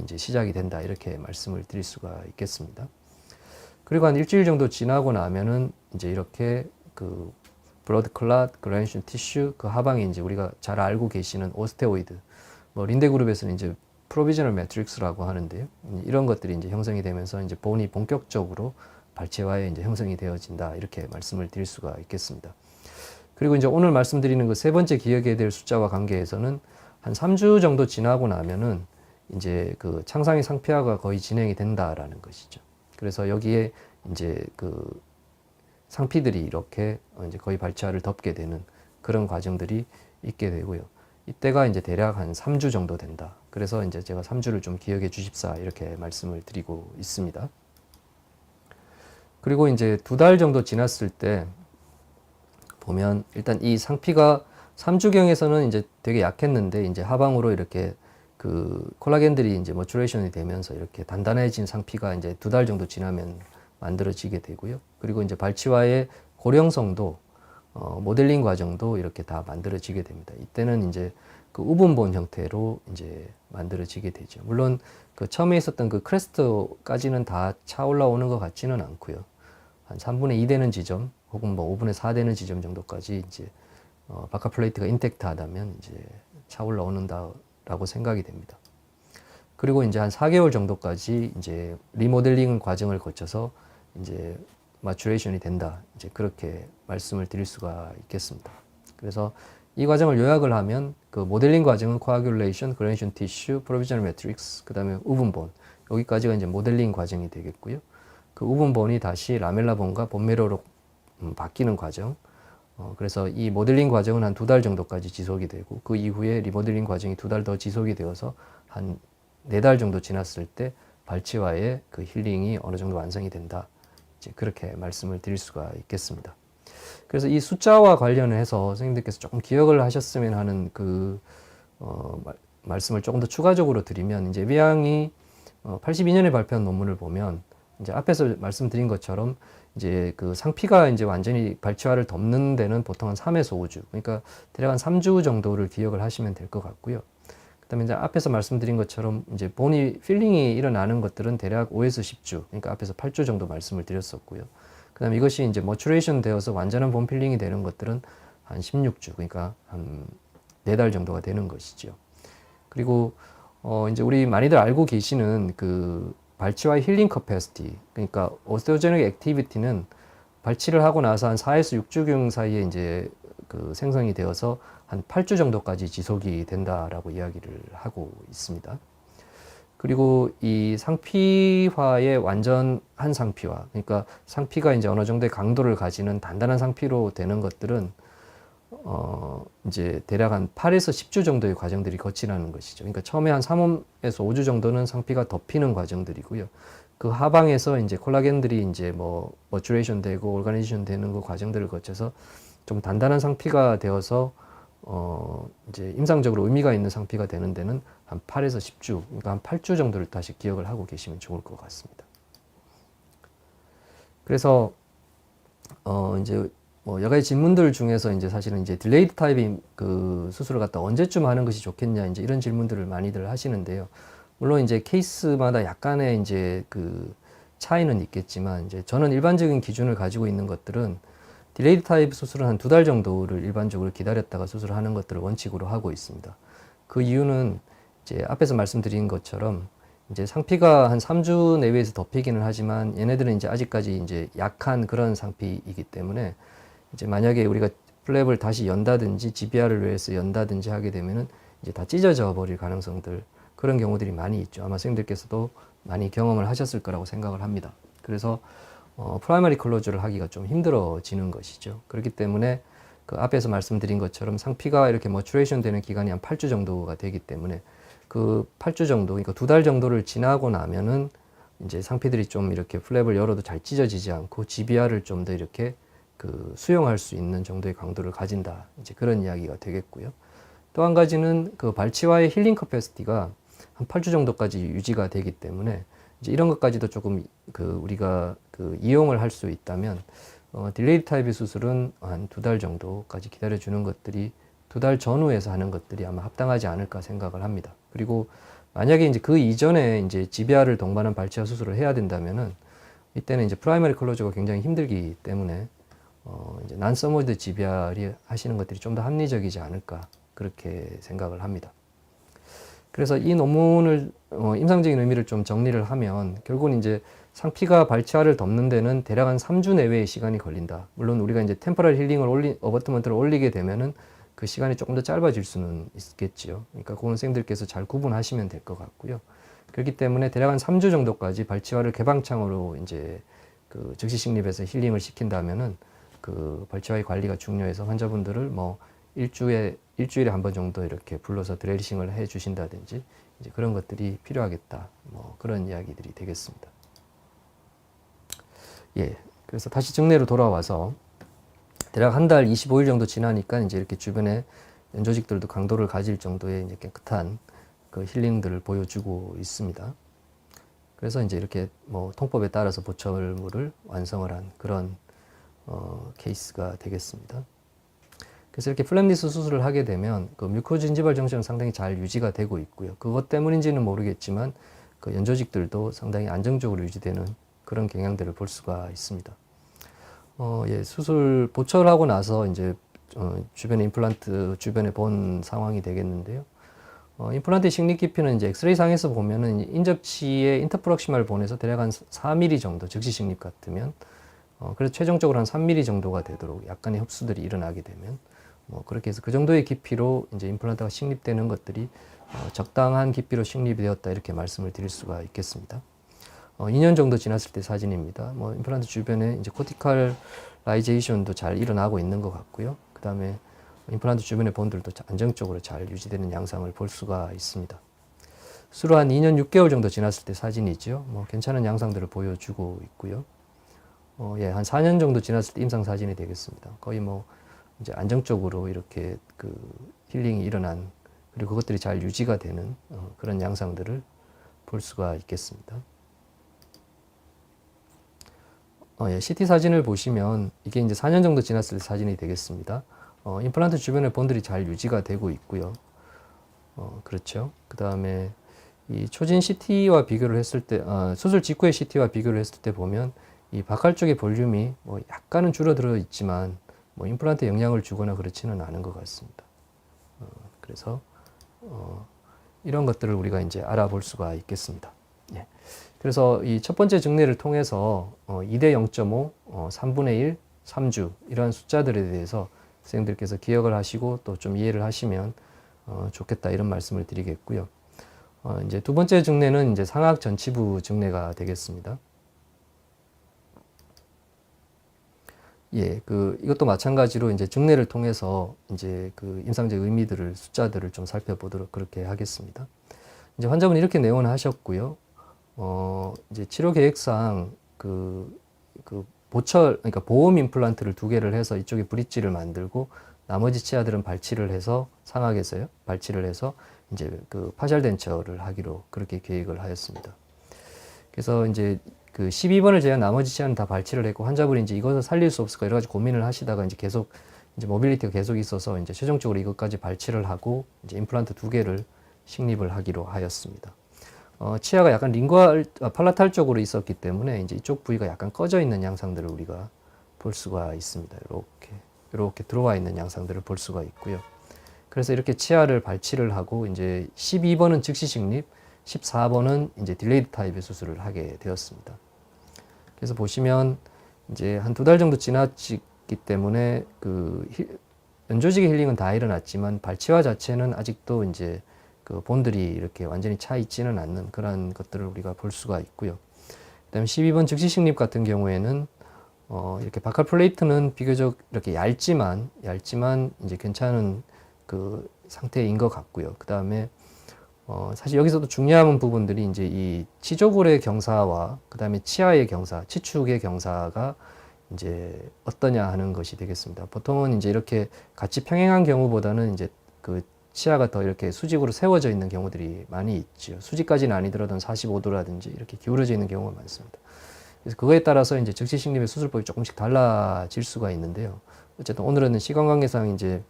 이제 시작이 된다. 이렇게 말씀을 드릴 수가 있겠습니다. 그리고 한 일주일 정도 지나고 나면은 이제 이렇게 블러드 클럿, 그라니션 티슈, 그 하방에 이제 우리가 잘 알고 계시는 오스테오이드, 린데 그룹에서는 이제 프로비저널 매트릭스라고 하는데요. 이런 것들이 이제 형성이 되면서 이제 본이 본격적으로 발치와에 이제 형성이 되어진다. 이렇게 말씀을 드릴 수가 있겠습니다. 그리고 이제 오늘 말씀드리는 그 세 번째 기억해야 될 숫자와 관계에서는 한 3주 정도 지나고 나면은 이제 창상의 상피화가 거의 진행이 된다라는 것이죠. 그래서 여기에 이제 상피들이 이렇게 이제 거의 발치와를 덮게 되는 그런 과정들이 있게 되고요. 이때가 이제 대략 한 3주 정도 된다. 그래서 이제 제가 3주를 좀 기억해 주십사 이렇게 말씀을 드리고 있습니다. 그리고 이제 2달 정도 지났을 때 보면 일단 이 상피가 3주경에서는 이제 되게 약했는데 이제 하방으로 이렇게 콜라겐들이 이제 머추레이션이 되면서 이렇게 단단해진 상피가 이제 2달 정도 지나면 만들어지게 되고요. 그리고 이제 발치와의 고령성도 모델링 과정도 이렇게 다 만들어지게 됩니다. 이때는 이제 우분본 형태로 이제 만들어지게 되죠. 물론 처음에 있었던 크레스트까지는 다 차 올라오는 것 같지는 않고요. 한 3분의 2 되는 지점 혹은 5분의 4 되는 지점 정도까지 이제 바카 플레이트가 인텍트 하다면 이제 차 올라오는다라고 생각이 됩니다. 그리고 이제 한 4개월 정도까지 이제 리모델링 과정을 거쳐서 이제 마추레이션이 된다. 이제 그렇게 말씀을 드릴 수가 있겠습니다. 그래서 이 과정을 요약을 하면 모델링 과정은 코아귤레이션, 그라니션 티슈, 프로비저널 매트릭스, 그다음에 우분본 여기까지가 이제 모델링 과정이 되겠고요. 그 우분본이 다시 라멜라본과 본메로로 바뀌는 과정. 그래서 이 모델링 과정은 한 2달 정도까지 지속이 되고 그 이후에 리모델링 과정이 2달 더 지속이 되어서 한 4달 정도 지났을 때 발치와의 힐링이 어느 정도 완성이 된다. 이제 그렇게 말씀을 드릴 수가 있겠습니다. 그래서 이 숫자와 관련해서 선생님들께서 조금 기억을 하셨으면 하는 말씀을 조금 더 추가적으로 드리면 이제 위양이 82년에 발표한 논문을 보면 이제 앞에서 말씀드린 것처럼 이제 그 상피가 이제 완전히 발치화를 덮는 데는 보통 한 3에서 5주, 그러니까 대략 한 3주 정도를 기억을 하시면 될 것 같고요. 그다음에 이제 앞에서 말씀드린 것처럼 이제 본이 필링이 일어나는 것들은 대략 5에서 10주, 그러니까 앞에서 8주 정도 말씀을 드렸었고요. 그다음에 이것이 이제 머추레이션 되어서 완전한 본 필링이 되는 것들은 한 16주, 그러니까 한 4달 정도가 되는 것이죠. 그리고 이제 우리 많이들 알고 계시는 그 발치와 힐링 커패시티, 그러니까 오스테오제닉 액티비티는 발치를 하고 나서 한 4에서 6주경 사이에 이제 그 생성이 되어서 한 8주 정도까지 지속이 된다라고 이야기를 하고 있습니다. 그리고 이 상피화의 완전한 상피화, 그러니까 상피가 이제 어느 정도의 강도를 가지는 단단한 상피로 되는 것들은 이제 대략 한 8에서 10주 정도의 과정들이 거치라는 것이죠. 그러니까 처음에 한 3에서 5주 정도는 상피가 덮이는 과정들이고요. 그 하방에서 이제 콜라겐들이 이제 뭐 머추레이션 되고 오르가니제이션 되는 그 과정들을 거쳐서 좀 단단한 상피가 되어서 이제 임상적으로 의미가 있는 상피가 되는 데는 한 8에서 10주, 그러니까 한 8주 정도를 다시 기억을 하고 계시면 좋을 것 같습니다. 그래서 이제 뭐 여러 가지 질문들 중에서 이제 사실은 이제 딜레이드 타입인 그 수술을 갖다 언제쯤 하는 것이 좋겠냐, 이제 이런 질문들을 많이들 하시는데요. 물론 이제 케이스마다 약간의 이제 그 차이는 있겠지만, 이제 저는 일반적인 기준을 가지고 있는 것들은 딜레이드 타입 수술은 한 2달 정도를 일반적으로 기다렸다가 수술을 하는 것들을 원칙으로 하고 있습니다. 그 이유는 이제 앞에서 말씀드린 것처럼 이제 상피가 한 3주 내외에서 덮이기는 하지만 얘네들은 이제 아직까지 이제 약한 그런 상피이기 때문에 이제 만약에 우리가 플랩을 다시 연다든지 GBR을 위해서 연다든지 하게 되면은 이제 다 찢어져 버릴 가능성들, 그런 경우들이 많이 있죠. 아마 선생님들께서도 많이 경험을 하셨을 거라고 생각을 합니다. 그래서 프라이머리 클로즈를 하기가 좀 힘들어지는 것이죠. 그렇기 때문에 그 앞에서 말씀드린 것처럼 상피가 이렇게 머추레이션 되는 기간이 한 8주 정도가 되기 때문에 그 8주 정도, 그러니까 2달 정도를 지나고 나면은 이제 상피들이 좀 이렇게 플랩을 열어도 잘 찢어지지 않고 GBR을 좀 더 이렇게 그 수용할 수 있는 정도의 강도를 가진다, 이제 그런 이야기가 되겠고요. 또 한 가지는 그 발치와의 힐링 커패시티가 한 8주 정도까지 유지가 되기 때문에 이제 이런 것까지도 조금 그 우리가 그 이용을 할 수 있다면 딜레이드 타입의 수술은 한 2달 정도까지 기다려주는 것들이 2달 전후에서 하는 것들이 아마 합당하지 않을까 생각을 합니다. 그리고 만약에 이제 그 이전에 이제 GBR을 동반한 발치와 수술을 해야 된다면은 이때는 이제 프라이머리 클로저가 굉장히 힘들기 때문에 이제 난서머드 GBR이 하시는 것들이 좀 더 합리적이지 않을까, 그렇게 생각을 합니다. 그래서 이 논문을 임상적인 의미를 좀 정리를 하면 결국은 이제 상피가 발치화를 덮는 데는 대략 한 3주 내외의 시간이 걸린다. 물론 우리가 이제 템포럴 힐링을 어버트먼트를 올리게 되면은 그 시간이 조금 더 짧아질 수는 있겠지요. 그러니까 그건 선생님들께서 잘 구분하시면 될 것 같고요. 그렇기 때문에 대략 한 3주 정도까지 발치화를 개방창으로 이제 그 즉시 식립해서 힐링을 시킨다면은 그 발치화의 관리가 중요해서 환자분들을 뭐 일주일에 한 번 정도 이렇게 불러서 드레싱을 해 주신다든지 이제 그런 것들이 필요하겠다, 뭐 그런 이야기들이 되겠습니다. 예, 그래서 다시 정례로 돌아와서 대략 한 달 25일 정도 지나니까 이제 이렇게 주변에 연조직들도 강도를 가질 정도의 이제 깨끗한 그 힐링들을 보여주고 있습니다. 그래서 이제 이렇게 뭐 통법에 따라서 보철물을 완성을 한 그런 케이스가 되겠습니다. 그래서 이렇게 플랩리스 수술을 하게 되면 그 뮤코즈 인지발 정체는 상당히 잘 유지가 되고 있고요. 그것 때문인지는 모르겠지만 그 연조직들도 상당히 안정적으로 유지되는 그런 경향들을 볼 수가 있습니다. 예, 수술 보철하고 나서 이제 주변에 임플란트 주변에 본 상황이 되겠는데요. 임플란트 식립 깊이는 이제 엑스레이 상에서 보면은 인접치에 인터프록시마를 보내서 대략 한 4mm 정도, 즉시 식립 같으면 그래서 최종적으로 한 3mm 정도가 되도록 약간의 흡수들이 일어나게 되면 뭐 그렇게 해서 그 정도의 깊이로 이제 임플란트가 식립되는 것들이 적당한 깊이로 식립이 되었다, 이렇게 말씀을 드릴 수가 있겠습니다. 2년 정도 지났을 때 사진입니다. 뭐 임플란트 주변에 이제 코티칼라이제이션도 잘 일어나고 있는 것 같고요. 그 다음에 임플란트 주변의 본들도 안정적으로 잘 유지되는 양상을 볼 수가 있습니다. 수로 한 2년 6개월 정도 지났을 때 사진이죠. 뭐 괜찮은 양상들을 보여주고 있고요. 예, 한 4년 정도 지났을 때 임상 사진이 되겠습니다. 거의 뭐 이제 안정적으로 이렇게 그 힐링이 일어난 그리고 그것들이 잘 유지가 되는 그런 양상들을 볼 수가 있겠습니다. 예, CT 사진을 보시면 이게 이제 4년 정도 지났을 때 사진이 되겠습니다. 임플란트 주변에 본들이 잘 유지가 되고 있고요. 그렇죠. 그 다음에 이 초진 CT와 비교를 했을 때, 수술 직후의 CT와 비교를 했을 때 보면 이 바칼 쪽의 볼륨이 뭐 약간은 줄어들어 있지만 뭐 임플란트에 영향을 주거나 그렇지는 않은 것 같습니다. 그래서 이런 것들을 우리가 이제 알아볼 수가 있겠습니다. 예. 그래서 이 첫 번째 증례를 통해서 2대 0.5, 3분의 1, 3주 이러한 숫자들에 대해서 선생님들께서 기억을 하시고 또 좀 이해를 하시면 좋겠다 이런 말씀을 드리겠고요. 이제 두 번째 증례는 이제 상악 전치부 증례가 되겠습니다. 예, 이것도 마찬가지로 이제 증례를 통해서 이제 그 임상적 의미들을 숫자들을 좀 살펴보도록 그렇게 하겠습니다. 이제 환자분이 이렇게 내원을 하셨고요. 이제 치료 계획상 그러니까 보험 임플란트를 2개를 해서 이쪽에 브릿지를 만들고 나머지 치아들은 발치를 해서 상악에서요. 발치를 해서 이제 그 파셜 덴처를 하기로 그렇게 계획을 하였습니다. 그래서 이제 그 12번을 제외한 나머지 치아는 다 발치를 했고 환자분이 이제 이것을 살릴 수 없을까 여러 가지 고민을 하시다가 이제 계속 이제 모빌리티가 계속 있어서 이제 최종적으로 이것까지 발치를 하고 이제 임플란트 2개를 식립을 하기로 하였습니다. 치아가 약간 팔라탈 쪽으로 있었기 때문에 이제 이쪽 부위가 약간 꺼져 있는 양상들을 우리가 볼 수가 있습니다. 이렇게 들어와 있는 양상들을 볼 수가 있고요. 그래서 이렇게 치아를 발치를 하고 이제 12번은 즉시 식립, 14번은 이제 딜레이드 타입의 수술을 하게 되었습니다. 그래서 보시면 이제 한 2달 정도 지났기 때문에 연조직의 힐링은 다 일어났지만 발치화 자체는 아직도 이제 그 본들이 이렇게 완전히 차 있지는 않는 그런 것들을 우리가 볼 수가 있고요. 그다음에 12번 즉시 식립 같은 경우에는 이렇게 바칼 플레이트는 비교적 이렇게 얇지만 이제 괜찮은 그 상태인 것 같고요. 그다음에 사실 여기서도 중요한 부분들이 이제 이 치조골의 경사와 그다음에 치아의 경사, 치축의 경사가 이제 어떠냐 하는 것이 되겠습니다. 보통은 이제 이렇게 같이 평행한 경우보다는 이제 그 치아가 더 이렇게 수직으로 세워져 있는 경우들이 많이 있죠. 수직까지는 아니더라도 45도라든지 이렇게 기울어져 있는 경우가 많습니다. 그래서 그거에 따라서 이제 즉시 식립의 수술법이 조금씩 달라질 수가 있는데요. 어쨌든 오늘은 시간 관계상 이제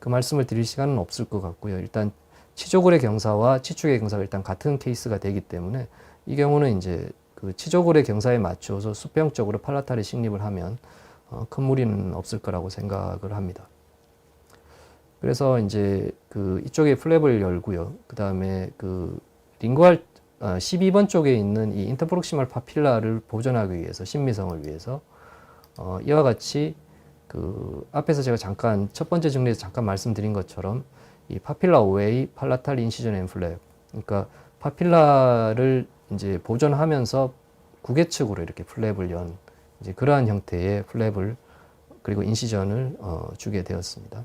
그 말씀을 드릴 시간은 없을 것 같고요. 일단 치조골의 경사와 치축의 경사가 일단 같은 케이스가 되기 때문에 이 경우는 이제 그 치조골의 경사에 맞춰서 수평적으로 팔라탈에 식립을 하면 큰 무리는 없을 거라고 생각을 합니다. 그래서 이제 이쪽에 플랩을 열고요. 그 다음에 링구알 12번 쪽에 있는 이 인터프록시멀 파필라를 보존하기 위해서 신미성을 위해서 이와 같이 앞에서 제가 잠깐 첫 번째 증례에서 잠깐 말씀드린 것처럼 이 파필라 오웨이 팔라탈 인시전 앤 플랩, 그러니까 파필라를 이제 보존하면서 구개측으로 이렇게 플랩을 연 이제 그러한 형태의 플랩을 그리고 인시전을 주게 되었습니다.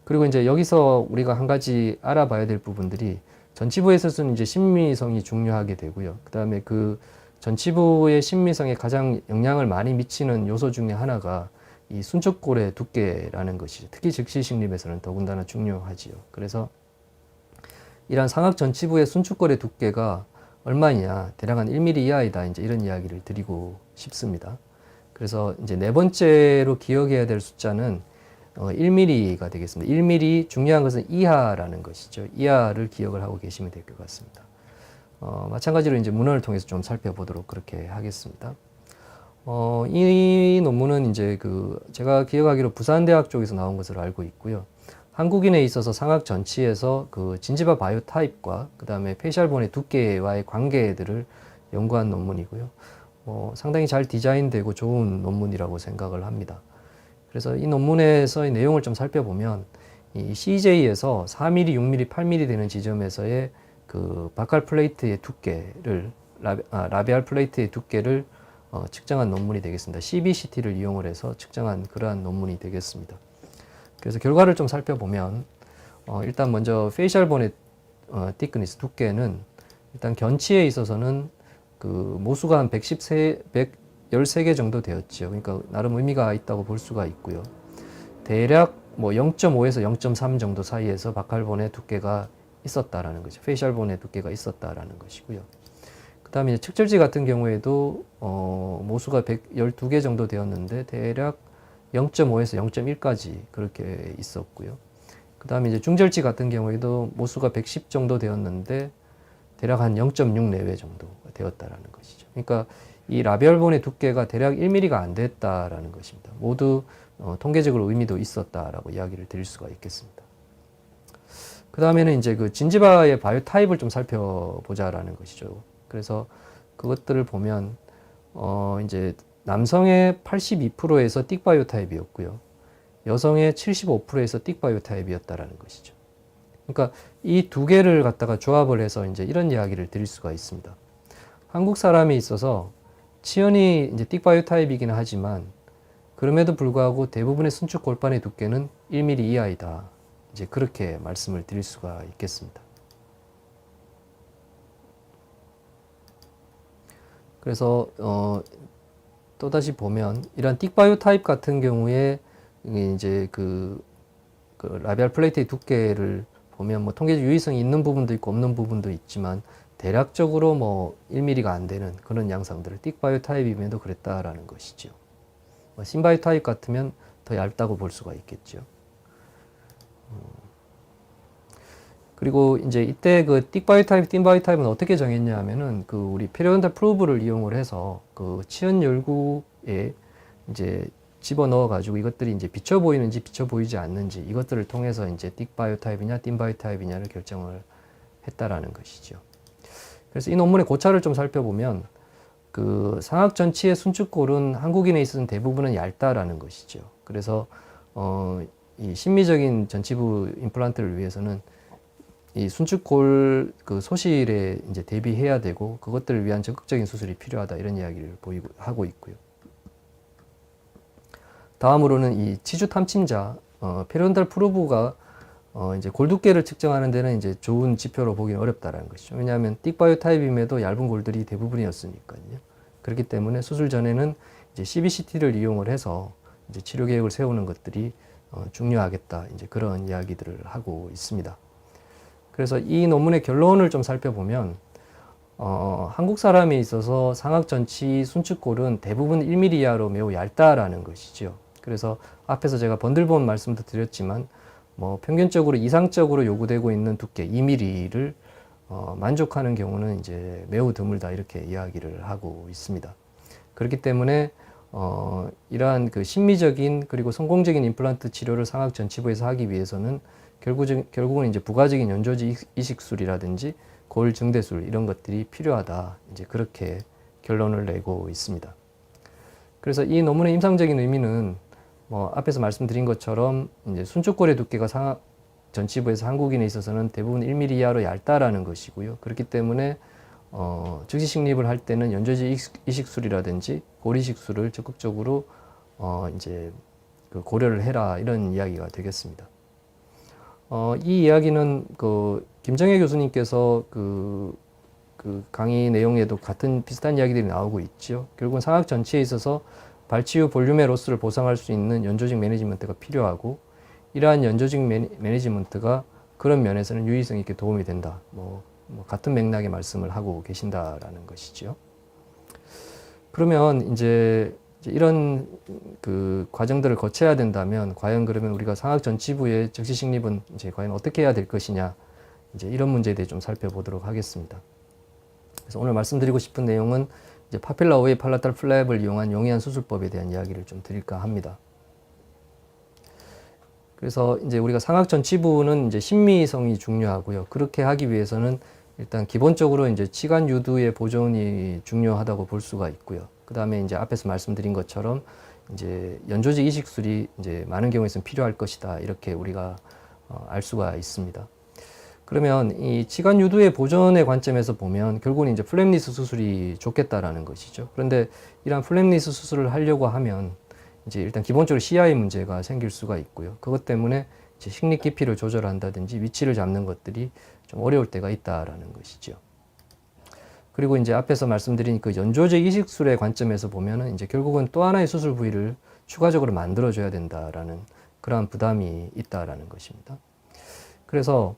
그리고 이제 여기서 우리가 한 가지 알아봐야 될 부분들이 전치부에 있어서는 이제 신미성이 중요하게 되고요. 그 다음에 그 전치부의 신미성에 가장 영향을 많이 미치는 요소 중에 하나가 이 순척골의 두께라는 것이죠. 특히 즉시 식립에서는 더군다나 중요하지요. 그래서 이러한 상악 전치부의 순축골의 두께가 얼마냐, 대략 한 1mm 이하이다. 이제 이런 이야기를 드리고 싶습니다. 그래서 이제 네 번째로 기억해야 될 숫자는 1mm가 되겠습니다. 1mm 중요한 것은 이하라는 것이죠. 이하를 기억을 하고 계시면 될 것 같습니다. 마찬가지로 이제 문헌을 통해서 좀 살펴보도록 그렇게 하겠습니다. 이 논문은 이제 제가 기억하기로 부산대학 쪽에서 나온 것으로 알고 있고요. 한국인에 있어서 상악 전치에서 진지바 바이오 타입과 그 다음에 페이셜본의 두께와의 관계들을 연구한 논문이고요. 상당히 잘 디자인되고 좋은 논문이라고 생각을 합니다. 그래서 이 논문에서의 내용을 좀 살펴보면 이 CJ에서 4mm, 6mm, 8mm 되는 지점에서의 바칼 플레이트의 두께를 라비알 플레이트의 두께를 측정한 논문이 되겠습니다. CBCT를 이용을 해서 측정한 그러한 논문이 되겠습니다. 그래서 결과를 좀 살펴보면 일단 먼저 페이셜본의 thickness 두께는 일단 견치에 있어서는 모수가 한 113개 정도 되었지요. 그러니까 나름 의미가 있다고 볼 수가 있고요. 대략 뭐 0.5에서 0.3 정도 사이에서 바칼본의 두께가 있었다라는 거죠. 페이셜본의 두께가 있었다라는 것이고요. 그 다음에 측절지 같은 경우에도 모수가 112개 정도 되었는데 대략 0.5에서 0.1까지 그렇게 있었고요. 그 다음에 이제 중절지 같은 경우에도 모수가 110 정도 되었는데 대략 한 0.6 내외 정도 되었다라는 것이죠. 그러니까 이 라비얼본의 두께가 대략 1mm가 안 됐다라는 것입니다. 모두 통계적으로 의미도 있었다라고 이야기를 드릴 수가 있겠습니다. 그 다음에는 이제 그 진지바의 바이오 타입을 좀 살펴보자라는 것이죠. 그래서 그것들을 보면 이제 남성의 82%에서 띡 바이오 타입이었고요. 여성의 75%에서 띡 바이오 타입이었다라는 것이죠. 그러니까 이 두 개를 갖다가 조합을 해서 이제 이런 이야기를 드릴 수가 있습니다. 한국 사람이 있어서 치연이 이제 띡 바이오 타입이긴 하지만 그럼에도 불구하고 대부분의 순축 골반의 두께는 1mm 이하이다. 이제 그렇게 말씀을 드릴 수가 있겠습니다. 그래서 또다시 보면 이런 띡 바이오 타입 같은 경우에 이제 그 라비알 플레이트의 두께를 보면 뭐 통계적 유의성이 있는 부분도 있고 없는 부분도 있지만 대략적으로 뭐 1mm가 안 되는 그런 양상들을 띡 바이오 타입임에도 그랬다라는 것이죠. 뭐 신 바이오 타입 같으면 더 얇다고 볼 수가 있겠죠. 그리고 이제 이때 그 띡 바이오 타입, 틴 바이오 타입은 어떻게 정했냐 하면은 그 우리 페리온탈 프로브를 이용을 해서 그 치연 열구에 이제 집어 넣어 가지고 이것들이 이제 비쳐 보이는지 비쳐 보이지 않는지 이것들을 통해서 이제 띡 바이오 타입이냐 틴 바이오 타입이냐를 결정을 했다라는 것이죠. 그래서 이 논문의 고차를 좀 살펴보면 그 상악 전치의 순축골은 한국인에 있어서는 대부분은 얇다라는 것이죠. 그래서 이 심미적인 전치부 임플란트를 위해서는 이 순축골 그 소실에 이제 대비해야 되고 그것들을 위한 적극적인 수술이 필요하다 이런 이야기를 하고 있고요. 다음으로는 이 치주 탐침자 페리온탈 프로브가 이제 골 두께를 측정하는 데는 이제 좋은 지표로 보기는 어렵다라는 것이죠. 왜냐하면 띡 바이오 타입임에도 얇은 골들이 대부분이었으니까요. 그렇기 때문에 수술 전에는 이제 CBCT를 이용을 해서 이제 치료 계획을 세우는 것들이 중요하겠다 이제 그런 이야기들을 하고 있습니다. 그래서 이 논문의 결론을 좀 살펴보면 한국 사람에 있어서 상악 전치 순축골은 대부분 1mm 이하로 매우 얇다라는 것이죠. 그래서 앞에서 제가 번들본 말씀도 드렸지만 뭐 평균적으로 이상적으로 요구되고 있는 두께 2mm를 만족하는 경우는 이제 매우 드물다 이렇게 이야기를 하고 있습니다. 그렇기 때문에 이러한 그 심미적인 그리고 성공적인 임플란트 치료를 상악 전치부에서 하기 위해서는 결국은 이제 부가적인 연조지 이식술이라든지 골 증대술 이런 것들이 필요하다. 이제 그렇게 결론을 내고 있습니다. 그래서 이 논문의 임상적인 의미는 뭐 앞에서 말씀드린 것처럼 이제 순축골의 두께가 상악 전치부에서 한국인에 있어서는 대부분 1mm 이하로 얇다라는 것이고요. 그렇기 때문에 즉시 식립을 할 때는 연조지 이식술이라든지 골 이식술을 적극적으로 이제 그 고려를 해라 이런 이야기가 되겠습니다. 이 이야기는 그 김정혜 교수님께서 그 강의 내용에도 같은 비슷한 이야기들이 나오고 있죠. 결국은 상악 전치에 있어서 발치 후 볼륨의 로스를 보상할 수 있는 연조직 매니지먼트가 필요하고 이러한 연조직 매니지먼트가 그런 면에서는 유의성 있게 도움이 된다. 뭐 같은 맥락의 말씀을 하고 계신다라는 것이죠. 그러면 이제 이런 그 과정들을 거쳐야 된다면 과연 그러면 우리가 상악 전치부의 적시 식립은 이제 과연 어떻게 해야 될 것이냐 이제 이런 문제에 대해 좀 살펴보도록 하겠습니다. 그래서 오늘 말씀드리고 싶은 내용은 이제 파필라 오웨이 팔라탈 플랩을 이용한 용이한 수술법에 대한 이야기를 좀 드릴까 합니다. 그래서 이제 우리가 상악 전치부는 이제 심미성이 중요하고요. 그렇게 하기 위해서는 일단 기본적으로 이제 치관 유두의 보존이 중요하다고 볼 수가 있고요. 그 다음에 이제 앞에서 말씀드린 것처럼 이제 연조직 이식술이 이제 많은 경우에는 필요할 것이다. 이렇게 우리가 알 수가 있습니다. 그러면 이 치관 유두의 보존의 관점에서 보면 결국은 이제 플랩리스 수술이 좋겠다라는 것이죠. 그런데 이러한 플랩리스 수술을 하려고 하면 이제 일단 기본적으로 시야의 문제가 생길 수가 있고요. 그것 때문에 이제 식립 깊이를 조절한다든지 위치를 잡는 것들이 좀 어려울 때가 있다라는 것이죠. 그리고 이제 앞에서 말씀드린 그 연조직 이식술의 관점에서 보면은 이제 결국은 또 하나의 수술 부위를 추가적으로 만들어줘야 된다라는 그러한 부담이 있다라는 것입니다. 그래서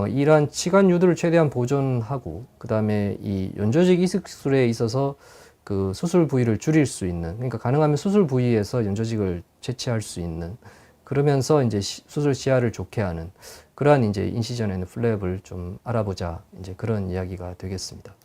이러한 치관 유두를 최대한 보존하고 그 다음에 이 연조직 이식술에 있어서 그 수술 부위를 줄일 수 있는, 그러니까 가능하면 수술 부위에서 연조직을 채취할 수 있는, 그러면서 이제 수술 시야를 좋게 하는 그러한 이제 인시전 앤 플랩을 좀 알아보자, 이제 그런 이야기가 되겠습니다.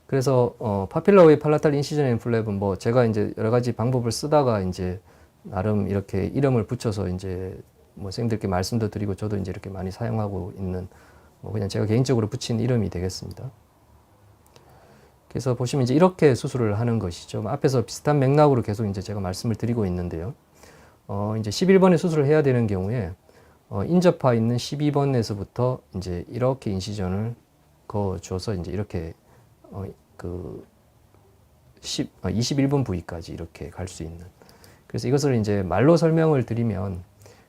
그래서 파필러웨이 팔라탈 인시전 앤 플랩은 뭐 제가 이제 여러 가지 방법을 쓰다가 이제 나름 이렇게 이름을 붙여서 이제 뭐 선생님들께 말씀도 드리고 저도 이제 이렇게 많이 사용하고 있는 뭐 그냥 제가 개인적으로 붙인 이름이 되겠습니다. 그래서 보시면 이제 이렇게 수술을 하는 것이죠. 앞에서 비슷한 맥락으로 계속 이제 제가 말씀을 드리고 있는데요. 이제 11번에 수술을 해야 되는 경우에 인접하 있는 12번에서부터 이제 이렇게 인시전을 그어 줘서 이제 이렇게 그 21번 부위까지 이렇게 갈 수 있는. 그래서 이것을 이제 말로 설명을 드리면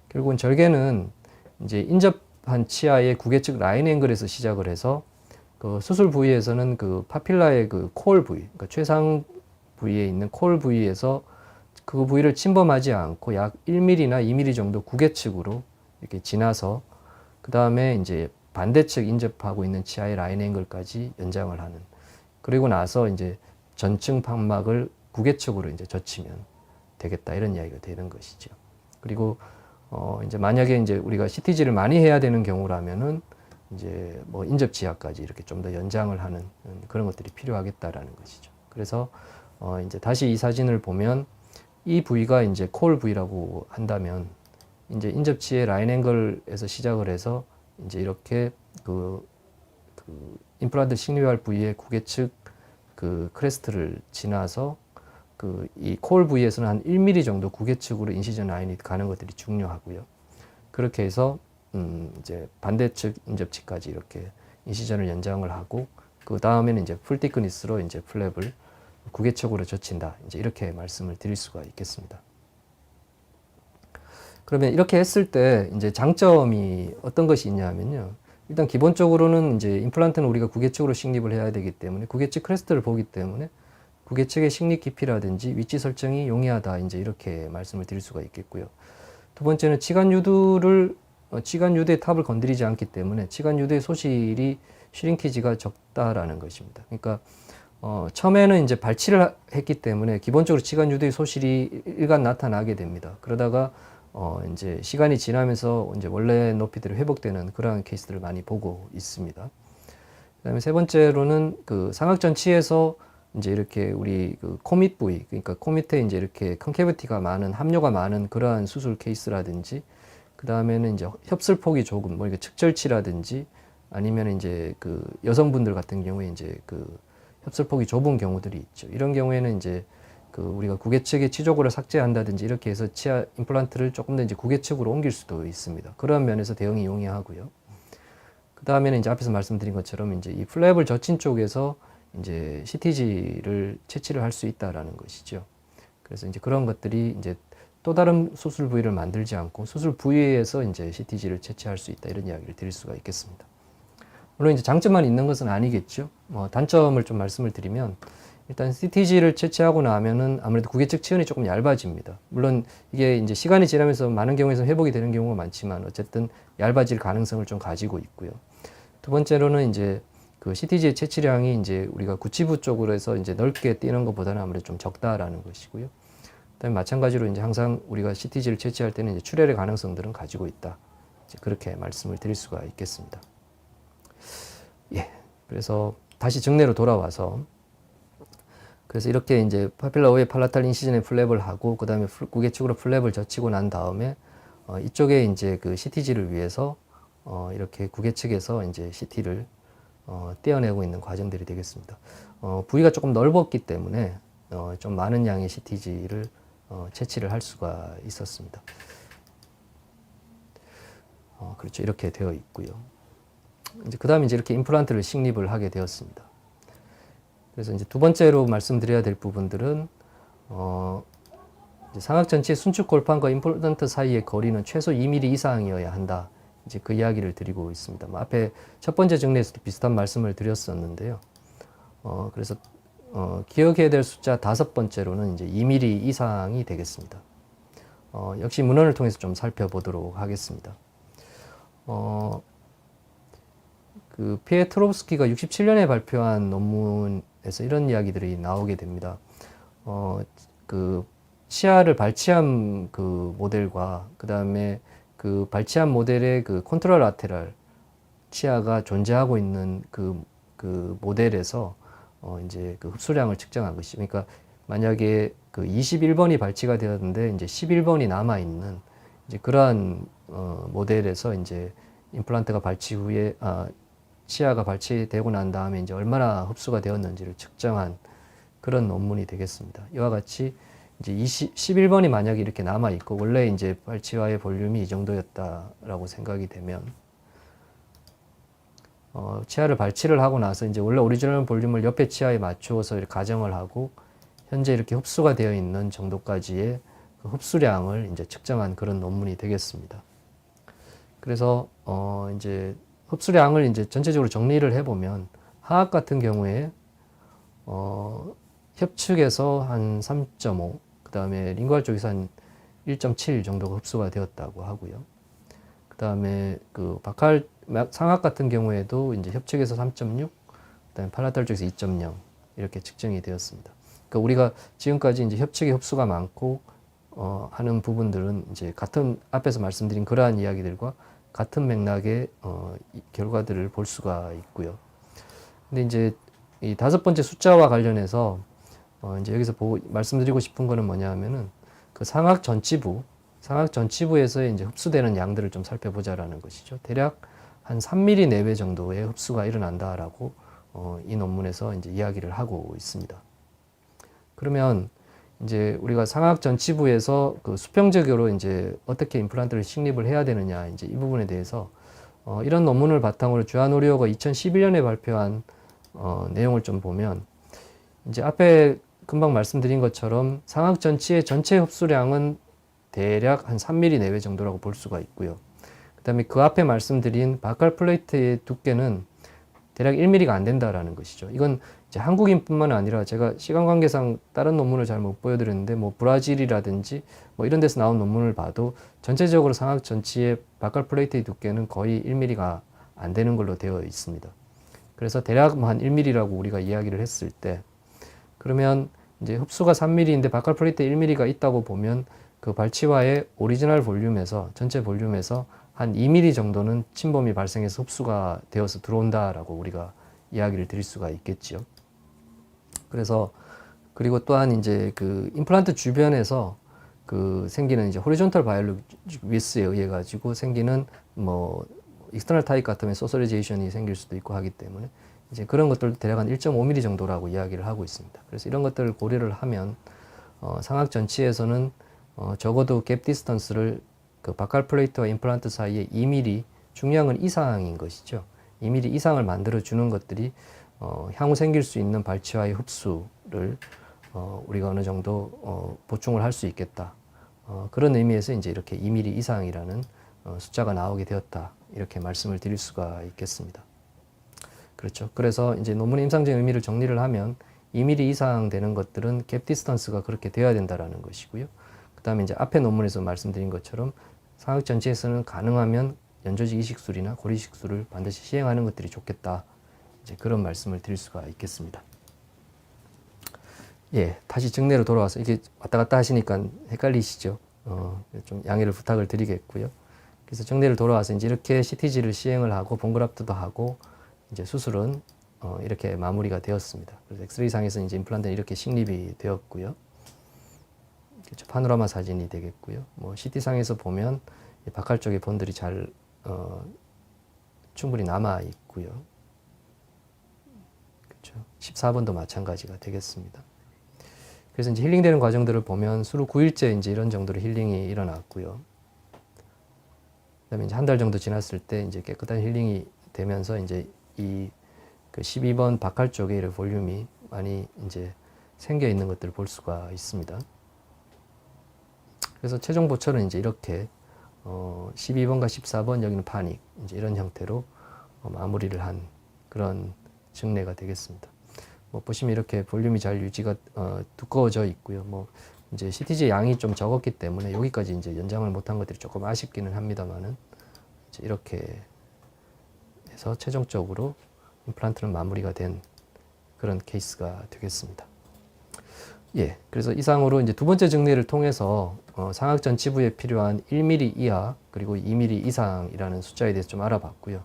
결국은 절개는 이제 인접한 치아의 구개측 라인 앵글에서 시작을 해서 그 수술 부위에서는 그 파필라의 그 코어 부위, 그러니까 최상 부위에 있는 코어 부위에서 그 부위를 침범하지 않고 약 1mm나 2mm 정도 구개측으로 이렇게 지나서 그 다음에 이제 반대측 인접하고 있는 치아의 라인 앵글까지 연장을 하는. 그리고 나서 이제 전층 판막을 구개측으로 이제 젖히면 되겠다, 이런 이야기가 되는 것이죠. 그리고 이제 만약에 이제 우리가 CTG를 많이 해야 되는 경우라면은 이제 뭐 인접 지하까지 이렇게 좀 더 연장을 하는 그런 것들이 필요하겠다라는 것이죠. 그래서 이제 다시 이 사진을 보면 이 부위가 이제 코어 부위라고 한다면 이제 인접치의 라인 앵글에서 시작을 해서 이제 이렇게 그 임플란트 식립할 부위의 구개측 그 크레스트를 지나서 그 이 코어 부위에서는 한 1mm 정도 구개측으로 인시전 라인이 가는 것들이 중요하고요. 그렇게 해서 이제 반대측 인접치까지 이렇게 인시전을 연장을 하고 그 다음에는 이제 풀 티크니스로 이제 플랩을 구개측으로 젖힌다. 이제 이렇게 말씀을 드릴 수가 있겠습니다. 그러면 이렇게 했을 때 이제 장점이 어떤 것이 있냐면요. 일단 기본적으로는 이제 임플란트는 우리가 구개측으로 식립을 해야 되기 때문에 구개측 크레스트를 보기 때문에 구개측의 식립 깊이라든지 위치 설정이 용이하다. 이제 이렇게 말씀을 드릴 수가 있겠고요. 두 번째는 치관 유두의 탑을 건드리지 않기 때문에 치관 유두의 소실이 슈링키지가 적다라는 것입니다. 그러니까 처음에는 이제 발치를 했기 때문에 기본적으로 치관 유두의 소실이 일간 나타나게 됩니다. 그러다가 이제 시간이 지나면서 이제 원래 높이대로 회복되는 그러한 케이스들을 많이 보고 있습니다. 그다음에 세 번째로는 그 상악전치에서 이제 이렇게 우리 그 코 밑 부위, 그러니까 코 밑에 이제 이렇게 컨케비티가 많은, 함뇨가 많은 그러한 수술 케이스라든지, 그 다음에는 이제 협술폭이 조금, 뭐 이게 측절치라든지, 아니면 이제 그 여성분들 같은 경우에 이제 그 협술폭이 좁은 경우들이 있죠. 이런 경우에는 이제 그 우리가 구개측의 치조골을 삭제한다든지 이렇게 해서 치아 임플란트를 조금 더 이제 구개측으로 옮길 수도 있습니다. 그런 면에서 대응이 용이하고요. 그 다음에는 이제 앞에서 말씀드린 것처럼 이제 이 플랩을 젖힌 쪽에서 이제 CTG를 채취를 할 수 있다라는 것이죠. 그래서 이제 그런 것들이 이제 또 다른 수술 부위를 만들지 않고 수술 부위에서 이제 CTG를 채취할 수 있다, 이런 이야기를 드릴 수가 있겠습니다. 물론 이제 장점만 있는 것은 아니겠죠. 단점을 좀 말씀을 드리면 일단 CTG를 채취하고 나면은 아무래도 구개측 치연이 조금 얇아집니다. 물론 이게 이제 시간이 지나면서 많은 경우에서 회복이 되는 경우가 많지만 어쨌든 얇아질 가능성을 좀 가지고 있고요. 두 번째로는 이제 그 CTG의 채취량이 이제 우리가 구치부 쪽으로 해서 이제 넓게 뛰는 것보다는 아무래도 좀 적다라는 것이고요. 그다음에 마찬가지로 이제 항상 우리가 CTG를 채취할 때는 이제 출혈의 가능성들은 가지고 있다. 이제 그렇게 말씀을 드릴 수가 있겠습니다. 예. 그래서 다시 정례로 돌아와서 그래서 이렇게 이제 파필러웨이 팔라탈 인시전에 플랩을 하고 그다음에 구개측으로 플랩을 젖히고 난 다음에 이쪽에 이제 그 CTG를 위해서 이렇게 구개측에서 이제 CT를 떼어내고 있는 과정들이 되겠습니다. 부위가 조금 넓었기 때문에 좀 많은 양의 CTG를 채취를 할 수가 있었습니다. 그렇죠. 이렇게 되어 있고요. 이제 그 다음에 이제 이렇게 임플란트를 식립을 하게 되었습니다. 그래서 이제 두 번째로 말씀드려야 될 부분들은 이제 상악 전체의 순축 골판과 임플란트 사이의 거리는 최소 2mm 이상이어야 한다. 이제 그 이야기를 드리고 있습니다. 앞에 첫 번째 정리에서도 비슷한 말씀을 드렸었는데요. 그래서 기억해야 될 숫자 5번째로는 이제 2mm 이상이 되겠습니다. 역시 문헌을 통해서 좀 살펴보도록 하겠습니다. 그 피에트롭스키가 67년에 발표한 논문에서 이런 이야기들이 나오게 됩니다. 그 치아를 발치한 그 모델과 그 다음에 그 발치한 모델의 그 컨트롤 라테랄 치아가 존재하고 있는 그 모델에서 이제 그 흡수량을 측정한 것이. 그러니까 만약에 그 21번이 발치가 되었는데 이제 11번이 남아 있는 이제 그러한 모델에서 이제 임플란트가 발치 후에 치아가 발치되고 난 다음에 이제 얼마나 흡수가 되었는지를 측정한 그런 논문이 되겠습니다. 이와 같이 이제 11번이 만약에 이렇게 남아 있고 원래 이제 발치와의 볼륨이 이 정도였다라고 생각이 되면 치아를 발치를 하고 나서 이제 원래 오리지널 볼륨을 옆에 치아에 맞추어서 이렇게 가정을 하고 현재 이렇게 흡수가 되어 있는 정도까지의 그 흡수량을 이제 측정한 그런 논문이 되겠습니다. 그래서 이제 흡수량을 이제 전체적으로 정리를 해보면 하악 같은 경우에 협측에서 한 3.5, 그 다음에 링구알 쪽에서 한 1.7 정도가 흡수가 되었다고 하고요. 그 다음에 그 바칼 상악 같은 경우에도 이제 협측에서 3.6, 그다음에 팔라탈 쪽에서 2.0 이렇게 측정이 되었습니다. 그러니까 우리가 지금까지 이제 협측의 흡수가 많고 하는 부분들은 이제 같은 앞에서 말씀드린 그러한 이야기들과 같은 맥락의 결과들을 볼 수가 있고요. 근데 이제 이 5번째 숫자와 관련해서 이제 여기서 말씀드리고 싶은 거는 뭐냐 하면은 그 상악 전치부에서의 이제 흡수되는 양들을 좀 살펴보자라는 것이죠. 대략 한 3mm 내외 정도의 흡수가 일어난다라고 이 논문에서 이제 이야기를 하고 있습니다. 그러면 이제 우리가 상악 전치부에서 그 수평적으로 이제 어떻게 임플란트를 식립을 해야 되느냐 이제 이 부분에 대해서 이런 논문을 바탕으로 주아노리오가 2011년에 발표한 내용을 좀 보면 이제 앞에 금방 말씀드린 것처럼 상악 전치의 전체 흡수량은 대략 한 3mm 내외 정도라고 볼 수가 있고요. 그 다음에 그 앞에 말씀드린 바칼 플레이트의 두께는 대략 1mm가 안 된다라는 것이죠. 이건 이제 한국인뿐만 아니라 제가 시간 관계상 다른 논문을 잘 못 보여드렸는데 뭐 브라질이라든지 뭐 이런 데서 나온 논문을 봐도 전체적으로 상악 전치의 바칼 플레이트의 두께는 거의 1mm가 안 되는 걸로 되어 있습니다. 그래서 대략 한 1mm라고 우리가 이야기를 했을 때 그러면 이제 흡수가 3mm인데 바칼 플레이트에 1mm가 있다고 보면 그 발치와의 오리지널 볼륨에서 전체 볼륨에서 한 2mm 정도는 침범이 발생해서 흡수가 되어서 들어온다라고 우리가 이야기를 드릴 수가 있겠지요. 그래서 그리고 또한 이제 그 임플란트 주변에서 그 생기는 이제 호리존탈 바이올릭 위스에 의해 가지고 생기는 뭐 익스터널 타입 같으면 소셜리제이션이 생길 수도 있고 하기 때문에 이제 그런 것들 대략 한 1.5mm 정도라고 이야기를 하고 있습니다. 그래서 이런 것들을 고려를 하면 상악 전치에서는 적어도 갭 디스턴스를 그 바칼 플레이트와 임플란트 사이에 2mm 중량은 이상인 것이죠. 2mm 이상을 만들어 주는 것들이 향후 생길 수 있는 발치와의 흡수를 우리가 어느 정도 보충을 할 수 있겠다. 그런 의미에서 이제 이렇게 2mm 이상이라는 숫자가 나오게 되었다. 이렇게 말씀을 드릴 수가 있겠습니다. 그렇죠. 그래서 이제 논문의 임상적인 의미를 정리를 하면 2mm 이상 되는 것들은 갭 디스턴스가 그렇게 되어야 된다라는 것이고요. 그 다음에 이제 앞에 논문에서 말씀드린 것처럼 상악 전치에서는 가능하면 연조직 이식술이나 고리식술을 반드시 시행하는 것들이 좋겠다. 이제 그런 말씀을 드릴 수가 있겠습니다. 예, 다시 정례로 돌아와서 이게 왔다 갔다 하시니까 헷갈리시죠? 좀 양해를 부탁을 드리겠고요. 그래서 정례를 돌아와서 이제 이렇게 CTG를 시행을 하고 봉그раф트도 하고 이제 수술은 이렇게 마무리가 되었습니다. 그래서 엑스레이 상에서 이제 임플란트는 이렇게 식립이 되었고요. 그렇죠. 파노라마 사진이 되겠고요. 뭐 CT 상에서 보면 바칼 쪽에 본들이 잘 충분히 남아 있고요. 그렇죠. 14번도 마찬가지가 되겠습니다. 그래서 이제 힐링되는 과정들을 보면 수루 9일째 이제 이런 정도로 힐링이 일어났고요. 그다음에 이제 한 달 정도 지났을 때 이제 깨끗한 힐링이 되면서 이제 이 그 12번 바칼 쪽에 이런 볼륨이 많이 이제 생겨 있는 것들을 볼 수가 있습니다. 그래서 최종 보철은 이제 이렇게 12번과 14번 여기는 파닉 이제 이런 형태로 마무리를 한 그런 증례가 되겠습니다. 뭐 보시면 이렇게 볼륨이 잘 유지가 두꺼워져 있고요. 뭐 이제 CTG 양이 좀 적었기 때문에 여기까지 이제 연장을 못한 것들이 조금 아쉽기는 합니다만은 이제 이렇게 해서 최종적으로 임플란트는 마무리가 된 그런 케이스가 되겠습니다. 예, 그래서 이상으로 이제 두 번째 증례를 통해서 상악 전치부에 필요한 1mm 이하 그리고 2mm 이상이라는 숫자에 대해서 좀 알아봤고요.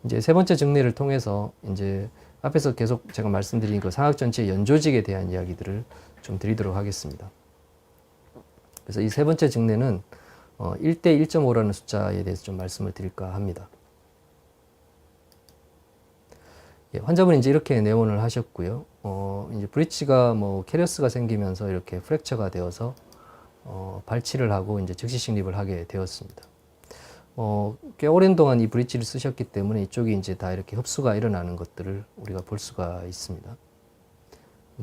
이제 세 번째 증례를 통해서 이제 앞에서 계속 제가 말씀드린 그 상악 전치의 연조직에 대한 이야기들을 좀 드리도록 하겠습니다. 그래서 이 세 번째 증례는 1대 1.5라는 숫자에 대해서 좀 말씀을 드릴까 합니다. 예, 환자분이 이제 이렇게 내원을 하셨고요. 이제 브릿지가 뭐 캐리어스가 생기면서 이렇게 프랙처가 되어서 발치를 하고 이제 즉시 식립을 하게 되었습니다. 꽤 오랜 동안 이 브릿지를 쓰셨기 때문에 이쪽이 이제 다 이렇게 흡수가 일어나는 것들을 우리가 볼 수가 있습니다.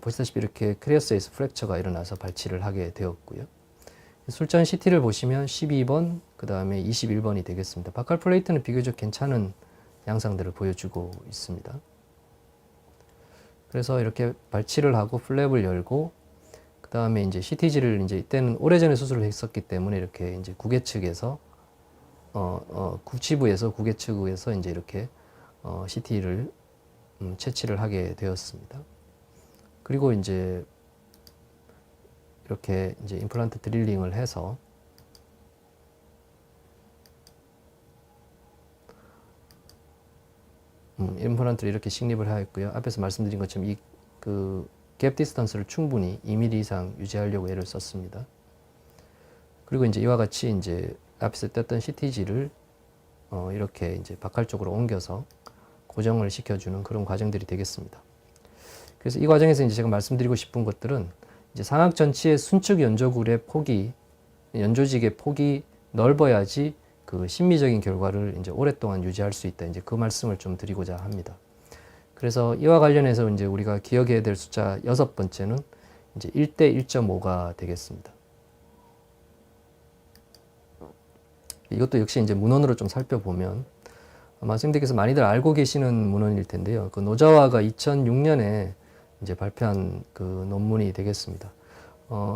보시다시피 이렇게 캐리어스에서 프랙처가 일어나서 발치를 하게 되었고요. 술전 CT를 보시면 12번, 그 다음에 21번이 되겠습니다. 바칼 플레이트는 비교적 괜찮은 양상들을 보여주고 있습니다. 그래서 이렇게 발치를 하고 플랩을 열고, 그 다음에 이제 CTG를 이제 이때는 오래전에 수술을 했었기 때문에 이렇게 이제 구개측에서, 구치부에서 구개측에서 이제 이렇게 CT를 채취를 하게 되었습니다. 그리고 이제 이렇게 이제 임플란트 드릴링을 해서 임플란트를 이렇게 식립을 하였고요. 앞에서 말씀드린 것처럼 이 그 갭 디스턴스를 충분히 2mm 이상 유지하려고 애를 썼습니다. 그리고 이제 이와 같이 이제 앞에서 뗐던 CTG를 이렇게 이제 바칼 쪽으로 옮겨서 고정을 시켜주는 그런 과정들이 되겠습니다. 그래서 이 과정에서 이제 제가 말씀드리고 싶은 것들은 이제 상악 전치의 순측 연조굴의 폭이, 연조직의 폭이 넓어야지 그 심미적인 결과를 이제 오랫동안 유지할 수 있다. 이제 그 말씀을 좀 드리고자 합니다. 그래서 이와 관련해서 이제 우리가 기억해야 될 숫자 6번째는 이제 1대 1.5가 되겠습니다. 이것도 역시 이제 문헌으로 좀 살펴보면 아마 선생님께서 많이들 알고 계시는 문헌일 텐데요. 그 노자와가 2006년에 이제 발표한 그 논문이 되겠습니다.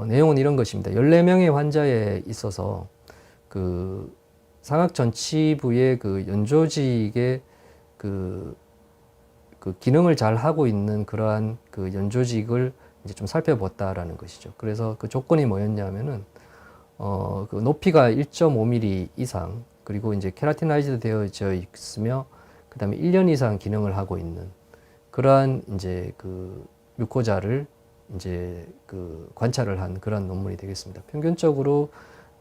내용은 이런 것입니다. 14명의 환자에 있어서 그 상악 전치부의 그 연조직의 그 기능을 잘 하고 있는 그러한 그 연조직을 이제 좀 살펴봤다라는 것이죠. 그래서 그 조건이 뭐였냐면은 그 높이가 1.5mm 이상, 그리고 이제 케라티나이즈 되어져 있으며, 그 다음에 1년 이상 기능을 하고 있는 그러한 이제 그 뮤코자를 이제 그 관찰을 한 그런 논문이 되겠습니다. 평균적으로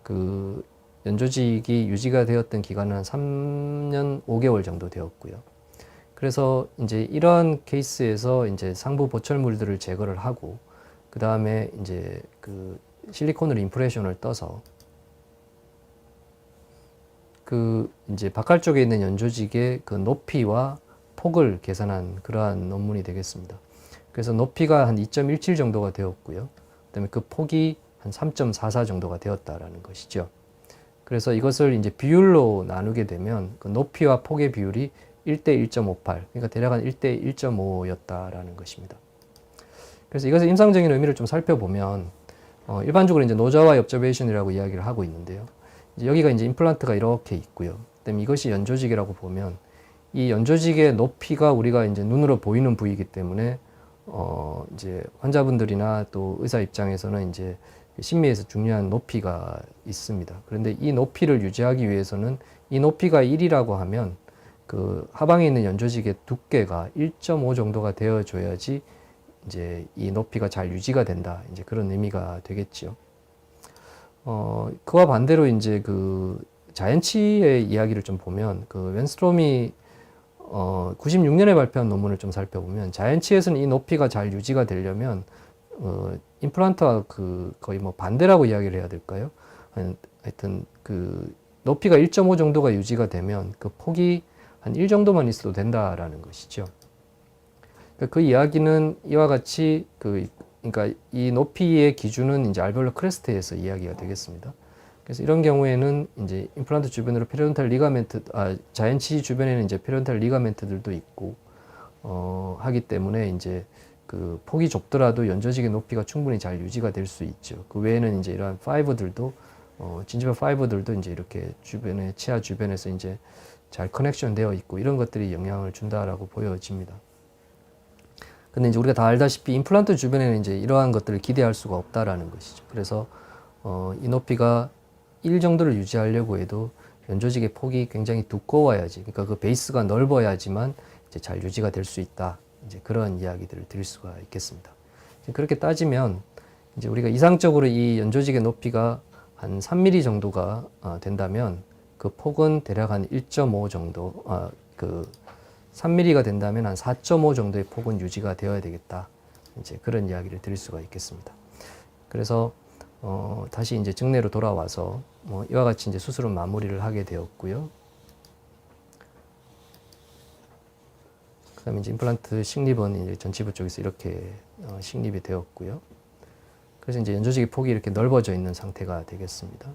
그 연조직이 유지가 되었던 기간은 한 3년 5개월 정도 되었고요. 그래서 이제 이런 케이스에서 이제 상부 보철물들을 제거를 하고, 그 다음에 이제 그 실리콘으로 임프레션을 떠서 그 이제 바칼 쪽에 있는 연조직의 그 높이와 폭을 계산한 그러한 논문이 되겠습니다. 그래서 높이가 한 2.17 정도가 되었고요. 그다음에 그 폭이 한 3.44 정도가 되었다라는 것이죠. 그래서 이것을 이제 비율로 나누게 되면 그 높이와 폭의 비율이 1대 1.58, 그러니까 대략 한 1대 1.5였다라는 것입니다. 그래서 이것의 임상적인 의미를 좀 살펴보면 일반적으로 이제 노자와 옵저베이션이라고 이야기를 하고 있는데요. 이제 여기가 이제 임플란트가 이렇게 있고요. 그다음에 이것이 연조직이라고 보면 이 연조직의 높이가 우리가 이제 눈으로 보이는 부위이기 때문에 이제 환자분들이나 또 의사 입장에서는 이제 심미에서 중요한 높이가 있습니다. 그런데 이 높이를 유지하기 위해서는 이 높이가 1이라고 하면 그 하방에 있는 연조직의 두께가 1.5 정도가 되어줘야지 이제 이 높이가 잘 유지가 된다. 이제 그런 의미가 되겠지요. 그와 반대로 이제 그 자연치의 이야기를 좀 보면 그 웬스트롬이 96년에 발표한 논문을 좀 살펴보면 자연치에서는 이 높이가 잘 유지가 되려면 임플란트와 그 거의 뭐 반대라고 이야기를 해야 될까요? 하여튼 그 높이가 1.5 정도가 유지가 되면 그 폭이 한 1 정도만 있어도 된다라는 것이죠. 그 이야기는 이와 같이 그러니까 이 높이의 기준은 이제 알베올로 크레스트에서 이야기가 되겠습니다. 그래서 이런 경우에는 이제 임플란트 주변으로 페리온탈 리가멘트, 자연치 주변에는 이제 페리온탈 리가멘트들도 있고 하기 때문에 이제 그 폭이 좁더라도 연조직의 높이가 충분히 잘 유지가 될 수 있죠. 그 외에는 이제 이러한 파이버들도 진지파 파이버들도 이제 이렇게 주변에 치아 주변에서 이제 잘 커넥션 되어 있고 이런 것들이 영향을 준다라고 보여집니다. 근데 이제 우리가 다 알다시피 임플란트 주변에는 이제 이러한 것들을 기대할 수가 없다라는 것이죠. 그래서 이 높이가 1 정도를 유지하려고 해도 연조직의 폭이 굉장히 두꺼워야지, 그러니까 그 베이스가 넓어야지만 이제 잘 유지가 될 수 있다. 이제 그런 이야기들을 드릴 수가 있겠습니다. 그렇게 따지면 이제 우리가 이상적으로 이 연조직의 높이가 한 3mm 정도가 된다면 그 폭은 대략 한 1.5 정도, 그 3mm가 된다면 한 4.5 정도의 폭은 유지가 되어야 되겠다. 이제 그런 이야기를 드릴 수가 있겠습니다. 그래서 다시 이제 증례로 돌아와서 이와 같이 이제 수술은 마무리를 하게 되었고요. 그다음에 이제 임플란트 식립은 이제 전치부 쪽에서 이렇게 식립이 되었고요. 그래서 이제 연조직의 폭이 이렇게 넓어져 있는 상태가 되겠습니다.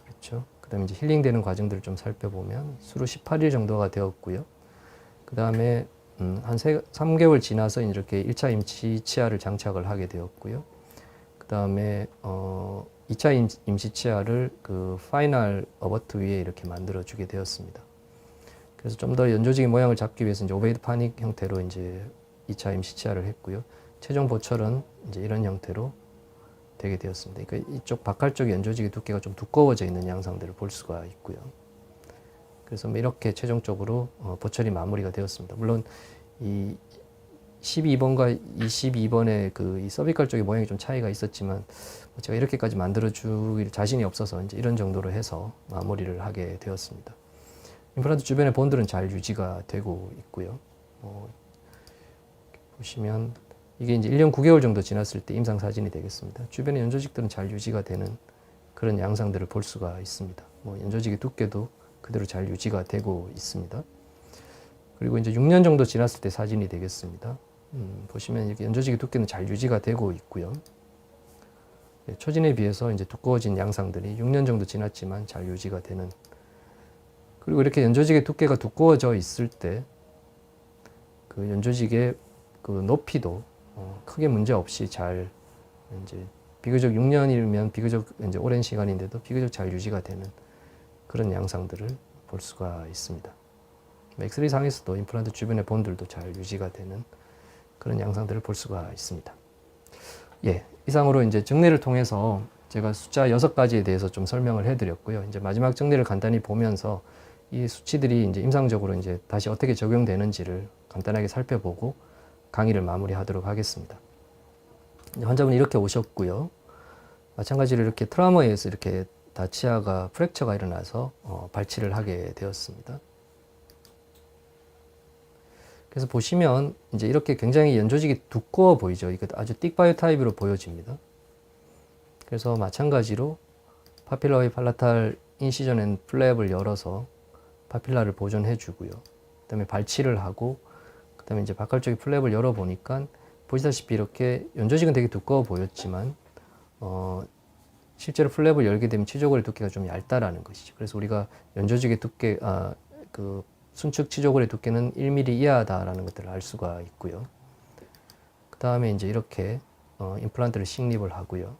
그렇죠. 그다음에 이제 힐링되는 과정들을 좀 살펴보면 수로 18일 정도가 되었고요. 그다음에 한 3개월 지나서 이렇게 1차 임시 치아를 장착을 하게 되었고요. 그다음에 2차 임시 치아를 그 파이널 어버트 위에 이렇게 만들어 주게 되었습니다. 그래서 좀 더 연조직의 모양을 잡기 위해서 이제 오베이드 파닉 형태로 이제 2차 임시 치아를 했고요. 최종 보철은 이제 이런 형태로 되게 되었습니다. 그러니까 이쪽 박할 쪽 연조직의 두께가 좀 두꺼워져 있는 양상들을 볼 수가 있고요. 그래서 이렇게 최종적으로 보철이 마무리가 되었습니다. 물론 이 12번과 22번의 그 이 서비컬 쪽의 모양이 좀 차이가 있었지만 제가 이렇게까지 만들어 줄 자신이 없어서 이제 이런 정도로 해서 마무리를 하게 되었습니다. 임플란트 주변의 본들은 잘 유지가 되고 있고요. 보시면 이게 이제 1년 9개월 정도 지났을 때 임상 사진이 되겠습니다. 주변의 연조직들은 잘 유지가 되는 그런 양상들을 볼 수가 있습니다. 연조직의 두께도 그대로 잘 유지가 되고 있습니다. 그리고 이제 6년 정도 지났을 때 사진이 되겠습니다. 보시면 이렇게 연조직의 두께는 잘 유지가 되고 있고요. 초진에 비해서 이제 두꺼워진 양상들이 6년 정도 지났지만 잘 유지가 되는. 그리고 이렇게 연조직의 두께가 두꺼워져 있을 때 그 연조직의 그 높이도 크게 문제 없이 잘 이제 비교적 6년이면 비교적 이제 오랜 시간인데도 비교적 잘 유지가 되는 그런 양상들을 볼 수가 있습니다. 엑스레이 상에서도 임플란트 주변의 본들도 잘 유지가 되는 그런 양상들을 볼 수가 있습니다. 예, 이상으로 이제 증례를 통해서 제가 숫자 6가지에 대해서 좀 설명을 해드렸고요. 이제 마지막 증례를 간단히 보면서 이 수치들이 이제 임상적으로 이제 다시 어떻게 적용되는지를 간단하게 살펴보고 강의를 마무리하도록 하겠습니다. 환자분이 이렇게 오셨고요. 마찬가지로 이렇게 트라우마에 의해서 이렇게 다 치아가 프랙처가 일어나서 발치를 하게 되었습니다. 그래서 보시면 이제 이렇게 굉장히 연조직이 두꺼워 보이죠. 이거 아주 띡바이오 타입으로 보여집니다. 그래서 마찬가지로 파필라의 팔라탈 인시전 앤 플랩을 열어서 파필라를 보존해 주고요. 그다음에 발치를 하고 그다음에 이제 박할 쪽의 플랩을 열어 보니까 보시다시피 이렇게 연조직은 되게 두꺼워 보였지만 실제로 플랩을 열게 되면 치조골의 두께가 좀 얇다라는 것이죠. 그래서 우리가 연조직의 두께 그 순측 치조골의 두께는 1mm 이하다라는 것들을 알 수가 있고요. 그 다음에 이제 이렇게 임플란트를 식립을 하고요.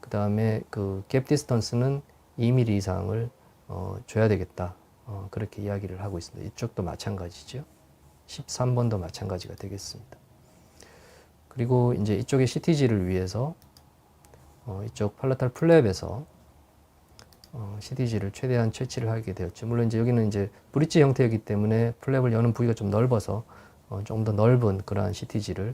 그 다음에 그 갭 디스턴스는 2mm 이상을 줘야 되겠다. 그렇게 이야기를 하고 있습니다. 이쪽도 마찬가지죠. 13번도 마찬가지가 되겠습니다. 그리고 이제 이쪽의 CTG를 위해서 이쪽 팔라탈 플랩에서 CTG를 최대한 채취를 하게 되었죠. 물론 이제 여기는 이제 브릿지 형태이기 때문에 플랩을 여는 부위가 좀 넓어서 조금 더 넓은 그러한 CTG를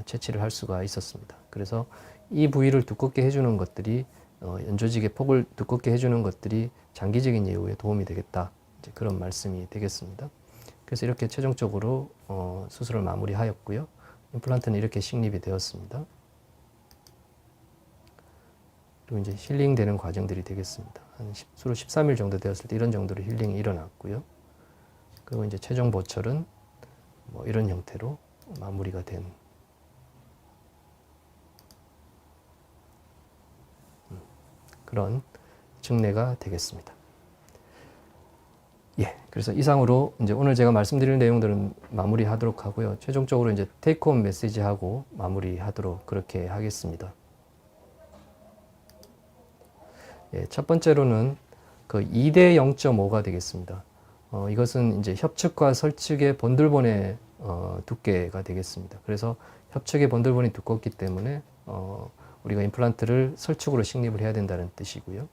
채취를 할 수가 있었습니다. 그래서 이 부위를 두껍게 해주는 것들이 연조직의 폭을 두껍게 해주는 것들이 장기적인 예후에 도움이 되겠다. 이제 그런 말씀이 되겠습니다. 그래서 이렇게 최종적으로 수술을 마무리하였고요. 임플란트는 이렇게 식립이 되었습니다. 그리고 이제 힐링되는 과정들이 되겠습니다. 한 수로 13일 정도 되었을 때 이런 정도로 힐링이 일어났고요. 그리고 이제 최종 보철은 이런 형태로 마무리가 된 그런 증례가 되겠습니다. 예, 그래서 이상으로 이제 오늘 제가 말씀드릴 내용들은 마무리하도록 하고요. 최종적으로 이제 테이크홈 메시지하고 마무리하도록 그렇게 하겠습니다. 예, 첫 번째로는 그 2대 0.5가 되겠습니다. 이것은 이제 협측과 설측의 본들본의 두께가 되겠습니다. 그래서 협측의 본들본이 두껍기 때문에 우리가 임플란트를 설축으로 식립을 해야 된다는 뜻이고요.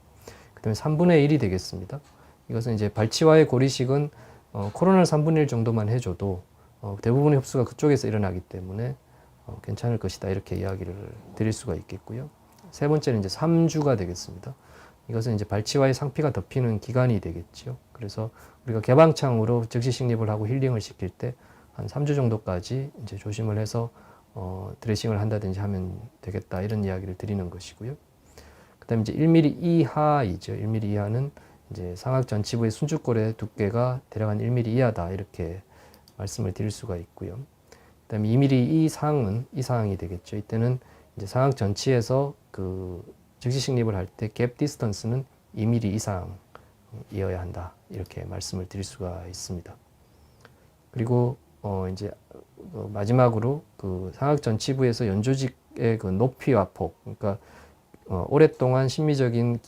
그 다음에 3분의 1이 되겠습니다. 이것은 이제 발치와의 고리식은 코로나를 3분의 1 정도만 해줘도 대부분의 흡수가 그쪽에서 일어나기 때문에 괜찮을 것이다. 이렇게 이야기를 드릴 수가 있겠고요. 세 번째는 이제 3주가 되겠습니다. 이것은 이제 발치와의 상피가 덮이는 기간이 되겠죠. 그래서 우리가 개방창으로 즉시 식립을 하고 힐링을 시킬 때 한 3주 정도까지 이제 조심을 해서 드레싱을 한다든지 하면 되겠다. 이런 이야기를 드리는 것이고요. 그 다음에 이제 1mm 이하이죠. 1mm 이하는 이제 상악 전치부의 순주골의 두께가 대략 한 1mm 이하다. 이렇게 말씀을 드릴 수가 있고요. 그 다음에 2mm 이상은 이상이 되겠죠. 이때는 이제 상악 전치에서 그 즉시 식립을 할 때 갭 디스턴스는 2mm 이상이어야 한다. 이렇게 말씀을 드릴 수가 있습니다. 그리고 이제 마지막으로 그 상악 전치부에서 연조직의 그 높이와 폭, 그러니까 오랫동안 심미적인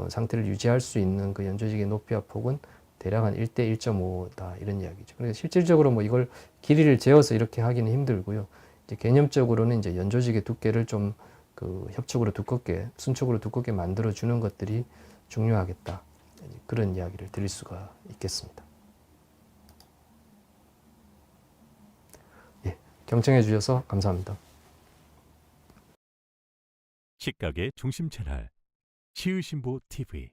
상태를 유지할 수 있는 그 연조직의 높이와 폭은 대략 한 1대 1.5다 이런 이야기죠. 그래서 실질적으로 뭐 이걸 길이를 재어서 이렇게 하기는 힘들고요. 이제 개념적으로는 이제 연조직의 두께를 좀 그 협축으로 두껍게, 순축으로 두껍게 만들어 주는 것들이 중요하겠다. 그런 이야기를 드릴 수가 있겠습니다. 예, 경청해 주셔서 감사합니다. 식각의 중심 채널 치유신보 TV